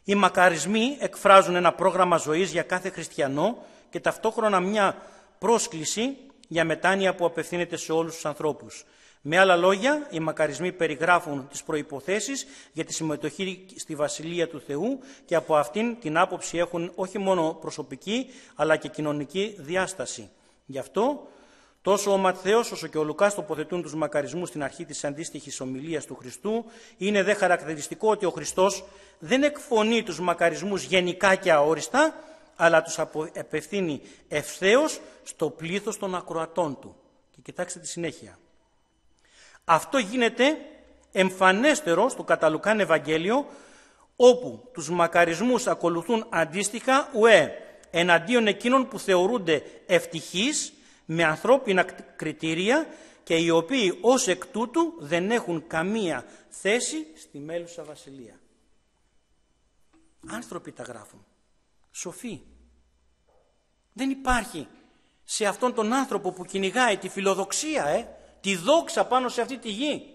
Οι μακαρισμοί εκφράζουν ένα πρόγραμμα ζωής για κάθε χριστιανό και ταυτόχρονα μια πρόσκληση για μετάνοια που απευθύνεται σε όλους τους ανθρώπους. Με άλλα λόγια, οι μακαρισμοί περιγράφουν τις προϋποθέσεις για τη συμμετοχή στη Βασιλεία του Θεού και από αυτήν την άποψη έχουν όχι μόνο προσωπική αλλά και κοινωνική διάσταση. Γι' αυτό τόσο ο Ματθαίος όσο και ο Λουκάς τοποθετούν τους μακαρισμούς στην αρχή της αντίστοιχης ομιλίας του Χριστού. Είναι δε χαρακτηριστικό ότι ο Χριστός δεν εκφωνεί τους μακαρισμούς γενικά και αόριστα, αλλά τους απευθύνει ευθέως στο πλήθος των ακροατών του. Και κοιτάξτε τη συνέχεια. Αυτό γίνεται εμφανέστερο στο κατά Λουκάν Ευαγγέλιο, όπου τους μακαρισμούς ακολουθούν αντίστοιχα εναντίον εκείνων που θεωρούνται ευτυχείς με ανθρώπινα κριτήρια και οι οποίοι ως εκ τούτου δεν έχουν καμία θέση στη μέλουσα βασιλεία. Άνθρωποι τα γράφουν. Σοφοί. Δεν υπάρχει σε αυτόν τον άνθρωπο που κυνηγάει τη φιλοδοξία, τη δόξα πάνω σε αυτή τη γη.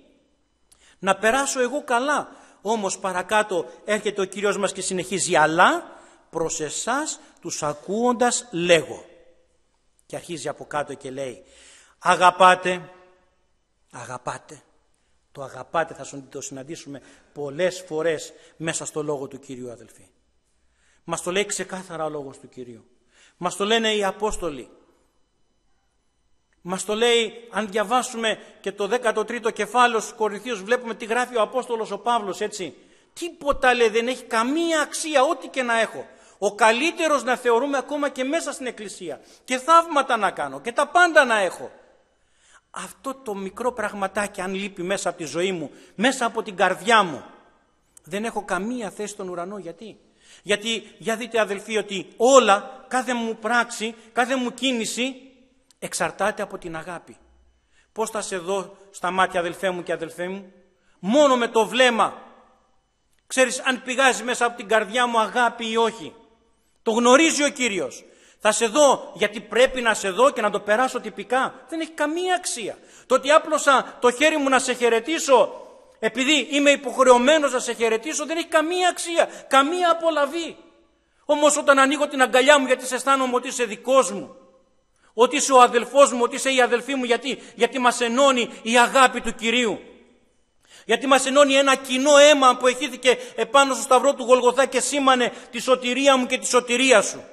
Να περάσω εγώ καλά. Όμως παρακάτω έρχεται ο Κύριος μας και συνεχίζει. Αλλά προς εσάς τους ακούοντας λέγω. Και αρχίζει από κάτω και λέει αγαπάτε. Το αγαπάτε θα το συναντήσουμε πολλές φορές μέσα στο λόγο του Κύριου, αδελφοί. Μας το λέει ξεκάθαρα ο λόγος του Κυρίου. Μας το λένε οι Απόστολοι. Μας το λέει, αν διαβάσουμε και το 13ο κεφάλαιο στους Κορινθίους, βλέπουμε τι γράφει ο Απόστολος ο Παύλος, έτσι. Τίποτα, λέει, δεν έχει καμία αξία, ό,τι και να έχω. Ο καλύτερος να θεωρούμε ακόμα και μέσα στην Εκκλησία. Και θαύματα να κάνω και τα πάντα να έχω. Αυτό το μικρό πραγματάκι, αν λείπει μέσα από τη ζωή μου, μέσα από την καρδιά μου, δεν έχω καμία θέση στον ουρανό. Γιατί, για δείτε αδελφοί, ότι όλα, κάθε μου πράξη, κάθε μου κίνηση εξαρτάται από την αγάπη. Πώς θα σε δω στα μάτια, αδελφέ μου και αδελφέ μου? Μόνο με το βλέμμα. Ξέρεις αν πηγάζει μέσα από την καρδιά μου αγάπη ή όχι. Το γνωρίζει ο Κύριος. Θα σε δω γιατί πρέπει να σε δω και να το περάσω τυπικά. Δεν έχει καμία αξία. Το ότι άπλωσα το χέρι μου να σε χαιρετήσω, επειδή είμαι υποχρεωμένος να σε χαιρετήσω, δεν έχει καμία αξία, καμία απολαβή. Όμως όταν ανοίγω την αγκαλιά μου, γιατί σε αισθάνομαι ότι είσαι δικός μου, ότι είσαι ο αδελφός μου, ότι είσαι η αδελφή μου, γιατί μας ενώνει η αγάπη του Κυρίου. Γιατί μας ενώνει ένα κοινό αίμα που εχύθηκε επάνω στο σταυρό του Γολγοθά και σήμανε τη σωτηρία μου και τη σωτηρία σου.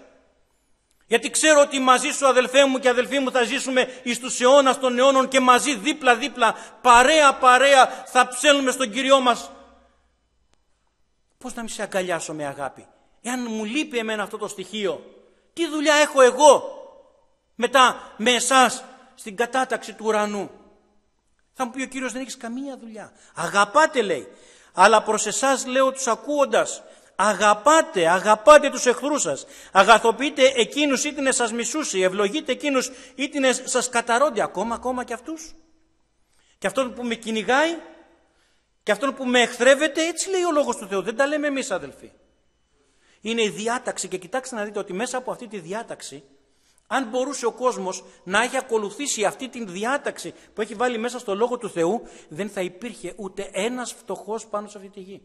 Γιατί ξέρω ότι μαζί σου, αδελφέ μου και αδελφοί μου, θα ζήσουμε εις τους αιώνας των αιώνων και μαζί δίπλα-δίπλα, παρέα θα ψέλνουμε στον Κύριό μας. Πώς να μην σε αγκαλιάσω με αγάπη? Εάν μου λείπει εμένα αυτό το στοιχείο, τι δουλειά έχω εγώ μετά με εσάς στην κατάταξη του ουρανού? Θα μου πει ο Κύριος, δεν έχεις καμία δουλειά. Αγαπάτε, λέει, αλλά προς εσάς λέω τους ακούοντας, αγαπάτε τους εχθρούς σας, αγαθοποιείτε εκείνους ήτινε σας μισούσι, ευλογείτε εκείνους ήτινε σας καταρώνται, ακόμα και αυτούς. Και αυτόν που με κυνηγάει και αυτόν που με εχθρεύεται, έτσι λέει ο λόγος του Θεού. Δεν τα λέμε εμείς, αδελφοί. Είναι η διάταξη, και κοιτάξτε να δείτε ότι μέσα από αυτή τη διάταξη, αν μπορούσε ο κόσμος να έχει ακολουθήσει αυτή τη διάταξη που έχει βάλει μέσα στο Λόγο του Θεού, δεν θα υπήρχε ούτε ένας φτωχός πάνω σε αυτή τη γη.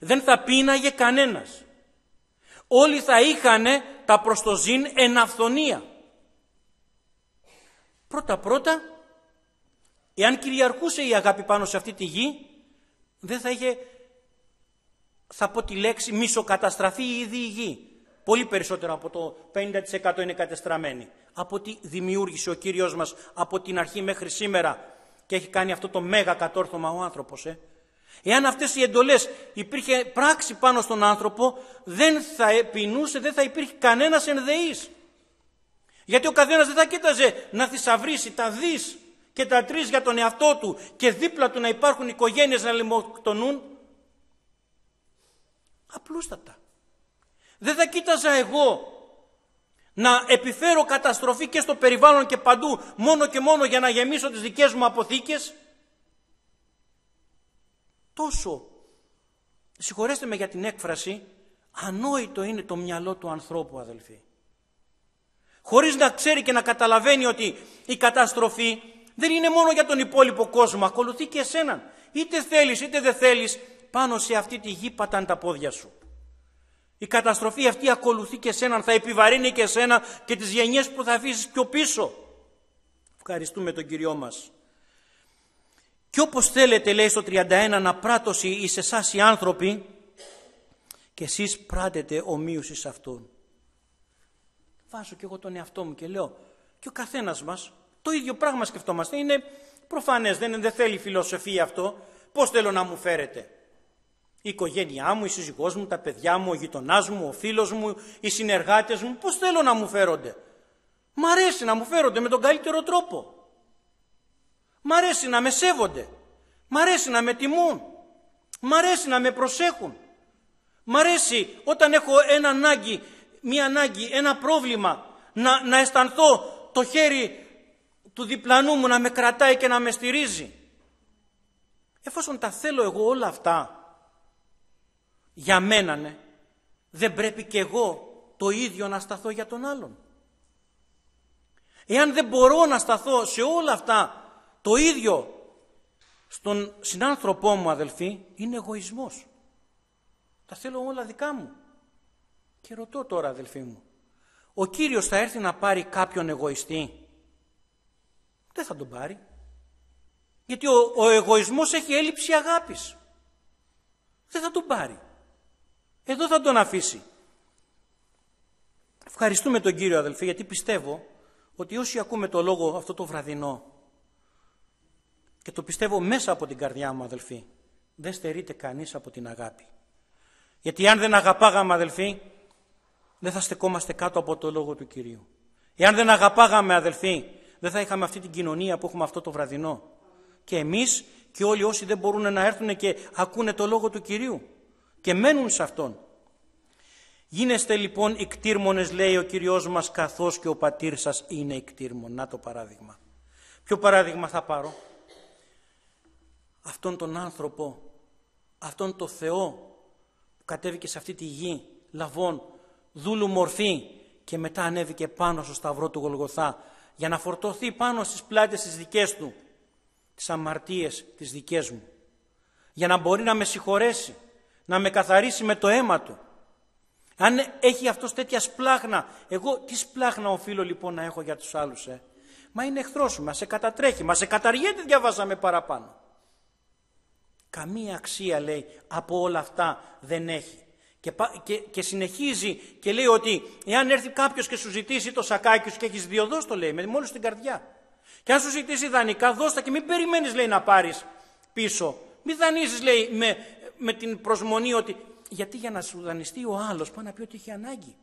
Δεν θα πείναγε κανένας. Όλοι θα είχανε τα προς το ζήν εν αυθονία. Πρώτα, εάν κυριαρχούσε η αγάπη πάνω σε αυτή τη γη, δεν θα είχε, θα πω τη λέξη, μισοκαταστραφεί ήδη η γη. Πολύ περισσότερο από το 50% είναι κατεστραμμένη. Από ό,τι δημιούργησε ο Κύριος μας από την αρχή μέχρι σήμερα και έχει κάνει αυτό το μέγα κατόρθωμα ο άνθρωπος. Εάν αυτές οι εντολές υπήρχε πράξη πάνω στον άνθρωπο, δεν θα πεινούσε, δεν θα υπήρχε κανένας ενδεής. Γιατί ο καθένας δεν θα κοίταζε να θησαυρίσει τα δις και τα τρεις για τον εαυτό του και δίπλα του να υπάρχουν οικογένειες να λιμοκτονούν. Απλούστατα. Δεν θα κοίταζα εγώ να επιφέρω καταστροφή και στο περιβάλλον και παντού μόνο και μόνο για να γεμίσω τις δικές μου αποθήκες. Τόσο, συγχωρέστε με για την έκφραση, ανόητο είναι το μυαλό του ανθρώπου, αδελφοί. Χωρίς να ξέρει και να καταλαβαίνει ότι η καταστροφή δεν είναι μόνο για τον υπόλοιπο κόσμο, ακολουθεί και εσέναν. Είτε θέλεις είτε δεν θέλεις, πάνω σε αυτή τη γη πατάνε τα πόδια σου. Η καταστροφή αυτή ακολουθεί και εσέναν, θα επιβαρύνει και εσένα και τις γενιές που θα αφήσεις πιο πίσω. Ευχαριστούμε τον Κυριό μας. Και όπως θέλετε, λέει στο 31, να πράττωση εις εσάς οι άνθρωποι, και εσείς πράτετε ομοίους εις αυτόν. Βάζω και εγώ τον εαυτό μου και λέω, και ο καθένας μας το ίδιο πράγμα σκεφτόμαστε. Είναι προφανές, δεν θέλει φιλοσοφία αυτό. Πώς θέλω να μου φέρετε? Η οικογένειά μου, η σύζυγός μου, τα παιδιά μου, ο γειτονάς μου, ο φίλος μου, οι συνεργάτες μου, πώς θέλω να μου φέρονται? Μ' αρέσει να μου φέρονται με τον καλύτερο τρόπο. Μ' αρέσει να με σέβονται. Μ' αρέσει να με τιμούν. Μ' αρέσει να με προσέχουν. Μ' αρέσει όταν έχω μία ανάγκη, ένα πρόβλημα, να αισθανθώ το χέρι του διπλανού μου να με κρατάει και να με στηρίζει. Εφόσον τα θέλω εγώ όλα αυτά για μένα, ναι, δεν πρέπει και εγώ το ίδιο να σταθώ για τον άλλον? Εάν δεν μπορώ να σταθώ σε όλα αυτά το ίδιο στον συνάνθρωπό μου, αδελφοί, είναι εγωισμός. Τα θέλω όλα δικά μου. Και ρωτώ τώρα, αδελφοί μου, ο Κύριος θα έρθει να πάρει κάποιον εγωιστή? Δεν θα τον πάρει. Γιατί ο εγωισμός έχει έλλειψη αγάπης. Δεν θα τον πάρει. Εδώ θα τον αφήσει. Ευχαριστούμε τον Κύριο, αδελφοί, γιατί πιστεύω ότι όσοι ακούμε το λόγο αυτό το βραδινό, και το πιστεύω μέσα από την καρδιά μου, αδελφοί, δεν στερείται κανείς από την αγάπη. Γιατί αν δεν αγαπάγαμε, αδελφοί, δεν θα στεκόμαστε κάτω από το λόγο του Κυρίου. Εάν δεν αγαπάγαμε, αδελφοί, δεν θα είχαμε αυτή την κοινωνία που έχουμε αυτό το βραδινό. Και εμείς και όλοι όσοι δεν μπορούν να έρθουν και ακούνε το λόγο του Κυρίου και μένουν σε Αυτόν. Γίνεστε λοιπόν ικτήρμονες, λέει ο Κυριός μας, καθώς και ο πατήρ σας είναι ικτήρμον. Να το παράδειγμα. Ποιο παράδειγμα θα πάρω? Αυτόν τον άνθρωπο, αυτόν τον Θεό που κατέβηκε σε αυτή τη γη, λαβών, δούλου μορφή, και μετά ανέβηκε πάνω στο σταυρό του Γολγοθά για να φορτωθεί πάνω στις πλάτες τις δικές του, τις αμαρτίες τις δικές μου, για να μπορεί να με συγχωρέσει, να με καθαρίσει με το αίμα του. Αν έχει αυτός τέτοια σπλάχνα, εγώ τι σπλάχνα οφείλω λοιπόν να έχω για τους άλλους? Μα είναι εχθρός σου, μας σε κατατρέχει, μας σε καταργέται, διαβάσαμε παραπάνω. Καμία αξία, λέει, από όλα αυτά δεν έχει. Και συνεχίζει και λέει ότι εάν έρθει κάποιος και σου ζητήσει το σακάκι σου και έχεις δύο, δώσ' το, λέει, με μόλις την καρδιά. Και αν σου ζητήσει δανεικά, δώσ' τα και μην περιμένεις, λέει, να πάρεις πίσω. Μην δανείζεις, λέει, με την προσμονή ότι... Γιατί για να σου δανειστεί ο άλλος πάει να πει ότι έχει ανάγκη.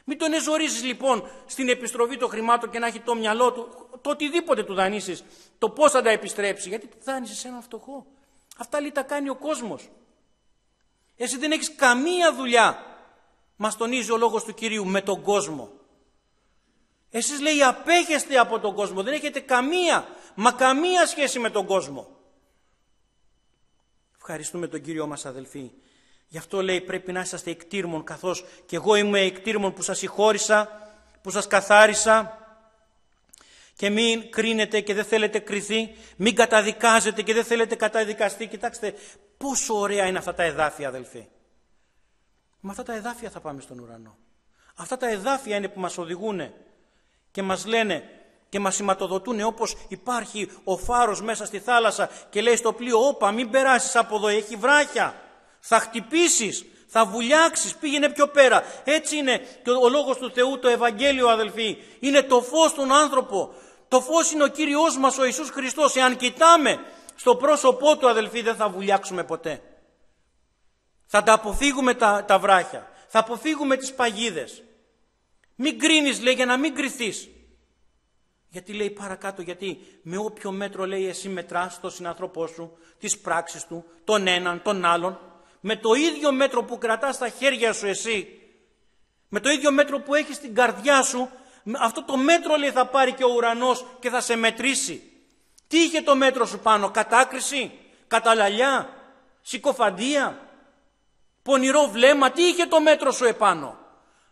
Μην τον εζωρίζεις λοιπόν στην επιστροφή των χρημάτων και να έχει το μυαλό του, το οτιδήποτε του δανείσεις, το πώς θα τα επιστρέψει. Γιατί δάνεισες σε έναν φτωχό. Αυτά, λέει, τα κάνει ο κόσμος. Εσύ δεν έχεις καμία δουλειά, μας τονίζει ο λόγος του Κυρίου, με τον κόσμο. Εσείς, λέει, απέχεστε από τον κόσμο, δεν έχετε καμία σχέση με τον κόσμο. Ευχαριστούμε τον Κύριο μας, αδελφοί. Γι' αυτό, λέει, πρέπει να είσαστε ικτήρμον, καθώς και εγώ είμαι ικτήρμον που σας συγχώρησα, που σας καθάρισα. Και μην κρίνετε και δεν θέλετε κριθεί, μην καταδικάζετε και δεν θέλετε καταδικαστεί. Κοιτάξτε πόσο ωραία είναι αυτά τα εδάφια, αδελφοί. Με αυτά τα εδάφια θα πάμε στον ουρανό. Αυτά τα εδάφια είναι που μας οδηγούν και μας λένε και μας σηματοδοτούν, όπως υπάρχει ο φάρος μέσα στη θάλασσα και λέει στο πλοίο, όπα, μην περάσεις από εδώ, έχει βράχια, θα χτυπήσεις, θα βουλιάξεις, πήγαινε πιο πέρα. Έτσι είναι και ο λόγος του Θεού, το Ευαγγέλιο, αδελφοί, είναι το φως στον άνθρωπο. Το φως είναι ο Κύριος μας, ο Ιησούς Χριστός. Εάν κοιτάμε στο πρόσωπό του, αδελφοί, δεν θα βουλιάξουμε ποτέ. Θα τα αποφύγουμε τα βράχια, θα αποφύγουμε τις παγίδες. Μην κρίνεις, λέει, για να μην κριθείς. Γιατί, λέει, παρακάτω, γιατί με όποιο μέτρο, λέει, εσύ μετράς τον συνανθρώπό σου, τις πράξεις του, τον έναν, τον άλλον, με το ίδιο μέτρο που κρατάς στα χέρια σου εσύ, με το ίδιο μέτρο που έχεις στην καρδιά σου, αυτό το μέτρο, λέει, θα πάρει και ο ουρανός και θα σε μετρήσει. Τι είχε το μέτρο σου πάνω? Κατάκριση, καταλαλιά, συκοφαντία, πονηρό βλέμμα? Τι είχε το μέτρο σου επάνω?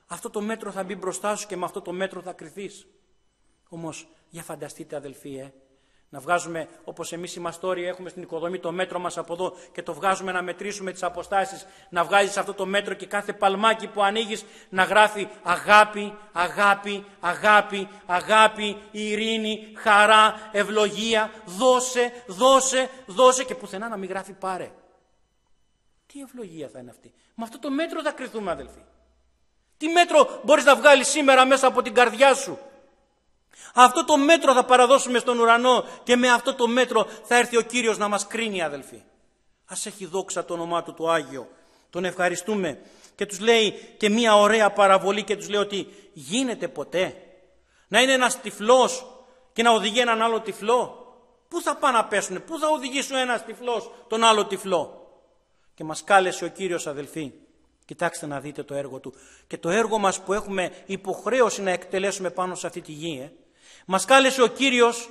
Αυτό το μέτρο θα μπει μπροστά σου και με αυτό το μέτρο θα κριθείς. Όμως για φανταστείτε, αδελφοί, να βγάζουμε, όπως εμείς οι μαστόροι έχουμε στην οικοδομή, το μέτρο μας από εδώ και το βγάζουμε να μετρήσουμε τις αποστάσεις, να βγάζεις αυτό το μέτρο και κάθε παλμάκι που ανοίγεις να γράφει αγάπη, αγάπη, αγάπη, αγάπη, ειρήνη, χαρά, ευλογία, δώσε, δώσε, δώσε, και πουθενά να μην γράφει πάρε. Τι ευλογία θα είναι αυτή? Με αυτό το μέτρο θα κριθούμε, αδελφοί. Τι μέτρο μπορείς να βγάλεις σήμερα μέσα από την καρδιά σου? Αυτό το μέτρο θα παραδώσουμε στον ουρανό και με αυτό το μέτρο θα έρθει ο Κύριος να μας κρίνει, αδελφοί. Ας έχει δόξα το όνομά του το Άγιο. Τον ευχαριστούμε. Και τους λέει και μια ωραία παραβολή και τους λέει ότι γίνεται ποτέ να είναι ένας τυφλός και να οδηγεί έναν άλλο τυφλό? Πού θα πάνε να πέσουνε? Πού θα οδηγήσει ο ένας τυφλός τον άλλο τυφλό? Και μας κάλεσε ο Κύριος, αδελφοί. Κοιτάξτε να δείτε το έργο του. Και το έργο μας που έχουμε υποχρέωση να εκτελέσουμε πάνω σε αυτή τη γη. Μας κάλεσε ο Κύριος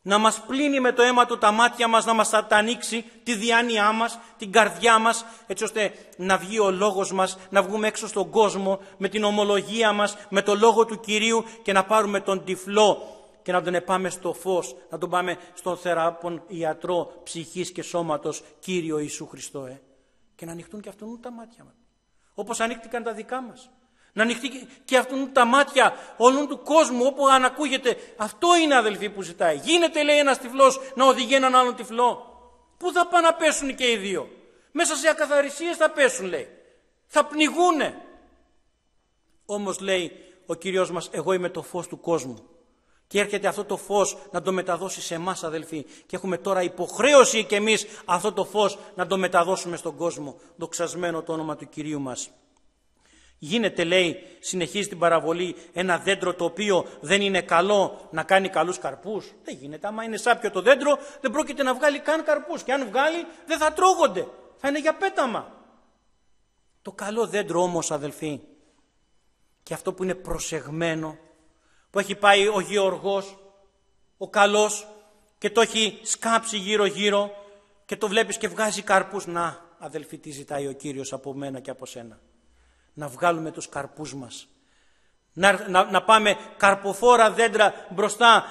να μας πλύνει με το αίμα του τα μάτια μας, να μας τα ανοίξει τη διάνοιά μας, την καρδιά μας, έτσι ώστε να βγει ο λόγος μας, να βγούμε έξω στον κόσμο με την ομολογία μας, με το λόγο του Κυρίου και να πάρουμε τον τυφλό και να τον επάμε στο φως, να τον πάμε στον θεράπον ιατρό ψυχής και σώματος, Κύριο Ιησού Χριστό. Και να ανοιχτούν και αυτόν τα μάτια μας, όπως ανοίχτηκαν τα δικά μας. Να ανοιχτεί και αυτόν τα μάτια όλων του κόσμου, όπου αν ακούγεται. Αυτό είναι, αδελφοί, που ζητάει. Γίνεται, λέει, ένας τυφλός να οδηγεί έναν άλλον τυφλό? Πού θα πάνε να πέσουν και οι δύο? Μέσα σε ακαθαρισίες θα πέσουν, λέει. Θα πνιγούνε. Όμως λέει ο Κύριος μας, εγώ είμαι το φως του κόσμου. Και έρχεται αυτό το φως να το μεταδώσει σε εμάς, αδελφοί. Και έχουμε τώρα υποχρέωση και εμείς αυτό το φως να το μεταδώσουμε στον κόσμο. Δοξασμένο το όνομα του Κυρίου μας. Γίνεται, λέει, συνεχίζει την παραβολή, ένα δέντρο το οποίο δεν είναι καλό να κάνει καλούς καρπούς. Δεν γίνεται. Άμα είναι σάπιο το δέντρο, δεν πρόκειται να βγάλει καν καρπούς. Και αν βγάλει, δεν θα τρώγονται. Θα είναι για πέταμα. Το καλό δέντρο όμως, αδελφοί, και αυτό που είναι προσεγμένο, που έχει πάει ο γεωργός, ο καλός, και το έχει σκάψει γύρω-γύρω και το βλέπεις και βγάζει καρπούς. Να, αδελφοί, τι ζητάει ο Κύριος από μένα και από σένα. Να βγάλουμε τους καρπούς μας. Να πάμε καρποφόρα δέντρα μπροστά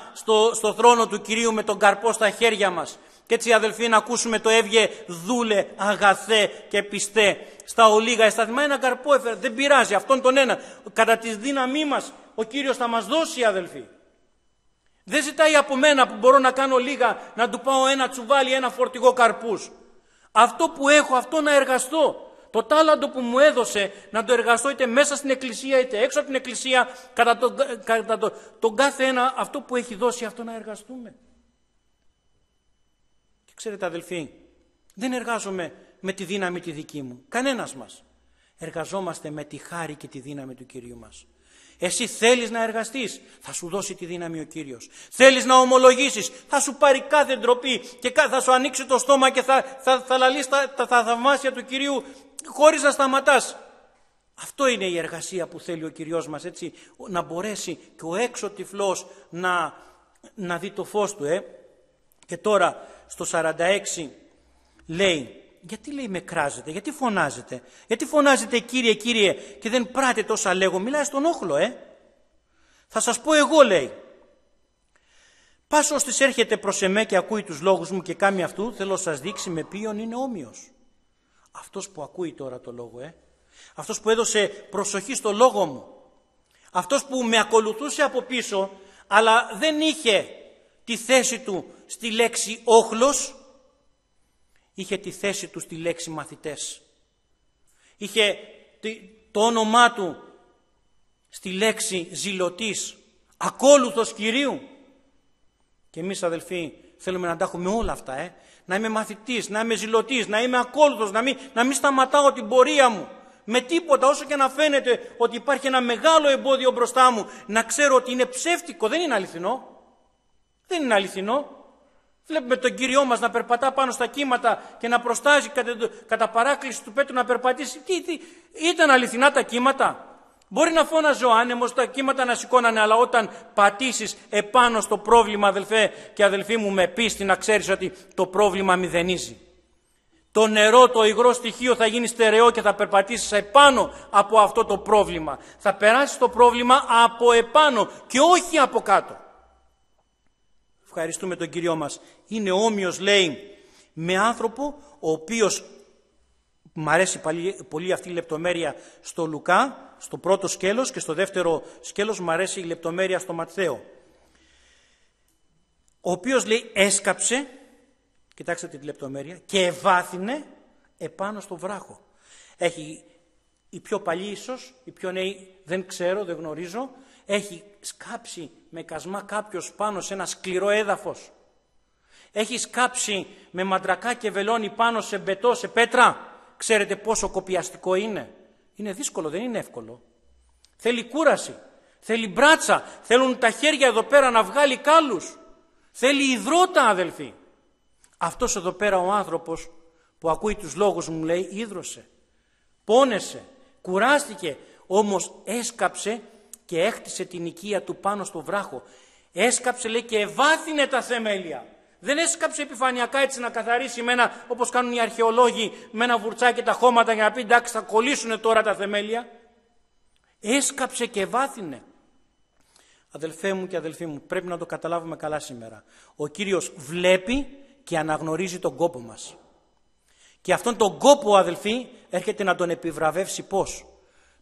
στο θρόνο του Κυρίου με τον καρπό στα χέρια μας. Και έτσι, αδελφοί, να ακούσουμε το έβγε δούλε αγαθέ και πιστέ. Στα ολίγα αισθατημά ένα καρπό έφερε. Δεν πειράζει, αυτόν τον ένα. Κατά τη δύναμή μας ο Κύριος θα μας δώσει, αδελφοί. Δεν ζητάει από μένα που μπορώ να κάνω λίγα να του πάω ένα τσουβάλι, ένα φορτηγό καρπούς. Αυτό που έχω, αυτό να εργαστώ. Το τάλαντο που μου έδωσε να το εργαστώ είτε μέσα στην εκκλησία είτε έξω από την εκκλησία, κατά τον κάθε ένα αυτό που έχει δώσει, αυτό να εργαστούμε. Και ξέρετε, αδελφοί, δεν εργάζομαι με τη δύναμη τη δική μου. Κανένας μας. Εργαζόμαστε με τη χάρη και τη δύναμη του Κυρίου μας. Εσύ θέλεις να εργαστείς, θα σου δώσει τη δύναμη ο Κύριος. Θέλεις να ομολογήσεις, θα σου πάρει κάθε ντροπή και θα σου ανοίξει το στόμα και θα λαλείς τα θαυμάσια του Κυρίου χωρίς να σταματάς. Αυτό είναι η εργασία που θέλει ο Κυριός μας, έτσι, να μπορέσει και ο έξω τυφλός να δει το φως του. Και τώρα στο 46 λέει, γιατί λέει με κράζετε, γιατί φωνάζετε, γιατί φωνάζετε Κύριε, Κύριε και δεν πράτετε όσα λέγω, μιλάει στον όχλο. Θα σας πω εγώ, λέει. Πας ώστις έρχεται προς εμέ και ακούει τους λόγους μου και κάμει αυτού, θέλω να σας δείξει με ποιον είναι όμοιος. Αυτός που ακούει τώρα το λόγο, αυτός που έδωσε προσοχή στο λόγο μου, αυτός που με ακολουθούσε από πίσω, αλλά δεν είχε τη θέση του στη λέξη όχλος, είχε τη θέση του στη λέξη μαθητές. Είχε το όνομά του στη λέξη ζηλωτής, ακόλουθος Κυρίου. Και εμείς, αδελφοί, θέλουμε να τα έχουμε όλα αυτά. Να είμαι μαθητής, να είμαι ζηλωτής, να είμαι ακόλουθος, να μην σταματάω την πορεία μου. Με τίποτα, όσο και να φαίνεται ότι υπάρχει ένα μεγάλο εμπόδιο μπροστά μου, να ξέρω ότι είναι ψεύτικο, δεν είναι αληθινό. Δεν είναι αληθινό. Βλέπουμε τον Κύριό μας να περπατά πάνω στα κύματα και να προστάζει κατά παράκληση του Πέτρου να περπατήσει. Ήταν αληθινά τα κύματα. Μπορεί να φώναζε ο άνεμος, τα κύματα να σηκώνανε, αλλά όταν πατήσεις επάνω στο πρόβλημα, αδελφέ και αδελφοί μου, με πίστη, να ξέρεις ότι το πρόβλημα μηδενίζει. Το νερό, το υγρό στοιχείο θα γίνει στερεό και θα περπατήσεις επάνω από αυτό το πρόβλημα. Θα περάσεις το πρόβλημα από επάνω και όχι από κάτω. Ευχαριστούμε τον Κύριό μας. Είναι όμοιος, λέει, με άνθρωπο ο οποίος, μ' αρέσει πολύ αυτή η λεπτομέρεια στο Λουκά, στο πρώτο σκέλος, και στο δεύτερο σκέλος μ' αρέσει η λεπτομέρεια στο Ματθαίο. Ο οποίος, λέει, έσκαψε, κοιτάξτε τη λεπτομέρεια, και ευάθυνε επάνω στο βράχο. Έχει οι πιο παλιοί ίσως, οι πιο νέοι δεν ξέρω, δεν γνωρίζω, έχει σκάψει με κασμά κάποιος πάνω σε ένα σκληρό έδαφος. Έχει σκάψει με μαντρακά και βελόνι πάνω σε μπετό, σε πέτρα. Ξέρετε πόσο κοπιαστικό είναι. Είναι δύσκολο, δεν είναι εύκολο. Θέλει κούραση, θέλει μπράτσα, θέλουν τα χέρια εδώ πέρα να βγάλει κάλους. Θέλει υδρότα, αδελφοί. Αυτός εδώ πέρα ο άνθρωπος που ακούει τους λόγους μου, λέει, ίδρωσε, πόνεσε, κουράστηκε, όμως έσκαψε και έχτισε την οικία του πάνω στο βράχο. Έσκαψε, λέει, και ευάθυνε τα θεμέλια. Δεν έσκαψε επιφανειακά έτσι να καθαρίσει με ένα, όπως κάνουν οι αρχαιολόγοι, με ένα βουρτσάκι τα χώματα για να πει εντάξει θα κολλήσουν τώρα τα θεμέλια. Έσκαψε και ευάθυνε. Αδελφέ μου και αδελφοί μου, πρέπει να το καταλάβουμε καλά σήμερα. Ο Κύριος βλέπει και αναγνωρίζει τον κόπο μας. Και αυτόν τον κόπο, αδελφοί, έρχεται να τον επιβραβεύσει πώς.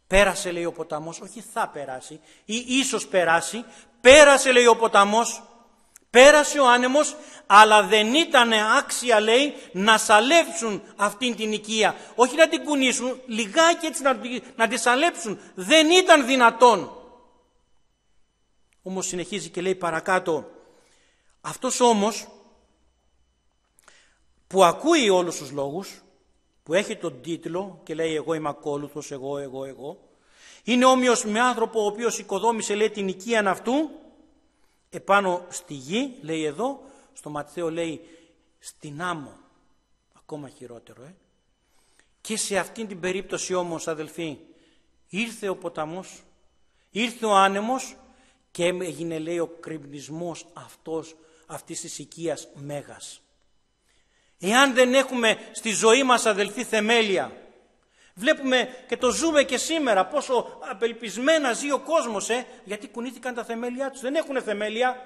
Πέρασε, λέει, ο ποταμός, όχι θα περάσει ή ίσως περάσει, πέρασε, λέει, ο ποταμός, Πέρασε ο άνεμος, αλλά δεν ήταν άξια, λέει, να σαλέψουν αυτήν την οικία. Όχι να την κουνήσουν, λιγάκι έτσι να τη σαλέψουν. Δεν ήταν δυνατόν. Όμως συνεχίζει και λέει παρακάτω, αυτός όμως που ακούει όλους τους λόγους, που έχει τον τίτλο και λέει εγώ είμαι ακόλουθος, εγώ, είναι όμοιος με άνθρωπο ο οποίος οικοδόμησε, λέει, την οικίαν αυτού επάνω στη γη, λέει εδώ, στο Ματθαίο λέει στην άμμο, ακόμα χειρότερο. Και σε αυτήν την περίπτωση όμως, αδελφοί, ήρθε ο ποταμός, ήρθε ο άνεμος και έγινε, λέει, ο κρημνισμός αυτής της οικίας μέγας. Εάν δεν έχουμε στη ζωή μας, αδελφοί, θεμέλια, βλέπουμε και το ζούμε και σήμερα πόσο απελπισμένα ζει ο κόσμος, γιατί κουνήθηκαν τα θεμέλια τους. Δεν έχουν θεμέλια.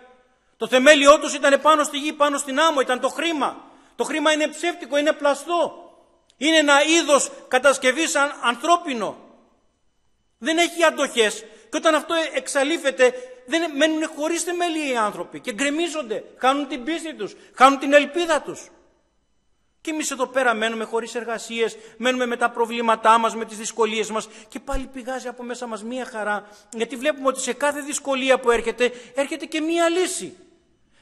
Το θεμέλιό τους ήταν πάνω στη γη, πάνω στην άμμο, ήταν το χρήμα. Το χρήμα είναι ψεύτικο, είναι πλαστό. Είναι ένα είδος κατασκευής ανθρώπινο. Δεν έχει αντοχές και όταν αυτό εξαλείφεται δεν μένουν χωρίς θεμέλια οι άνθρωποι και γκρεμίζονται, χάνουν την πίστη τους, χάνουν την ελπίδα τους. Και εμείς εδώ πέρα μένουμε χωρίς εργασίες, μένουμε με τα προβλήματά μας, με τις δυσκολίες μας και πάλι πηγάζει από μέσα μας μία χαρά, γιατί βλέπουμε ότι σε κάθε δυσκολία που έρχεται και μία λύση.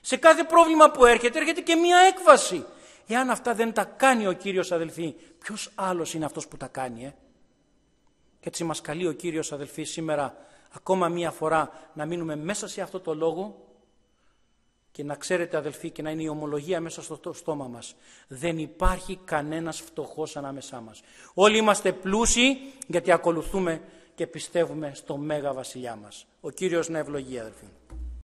Σε κάθε πρόβλημα που έρχεται και μία έκβαση. Εάν αυτά δεν τα κάνει ο Κύριος, αδελφοί, ποιος άλλος είναι αυτός που τα κάνει, Και έτσι μας καλεί ο Κύριος, αδελφοί, σήμερα ακόμα μία φορά να μείνουμε μέσα σε αυτό το λόγο και να ξέρετε, αδελφοί, και να είναι η ομολογία μέσα στο στόμα μας. Δεν υπάρχει κανένας φτωχός ανάμεσά μας. Όλοι είμαστε πλούσιοι γιατί ακολουθούμε και πιστεύουμε στο Μέγα Βασιλιά μας. Ο Κύριος να ευλογεί, αδελφοί.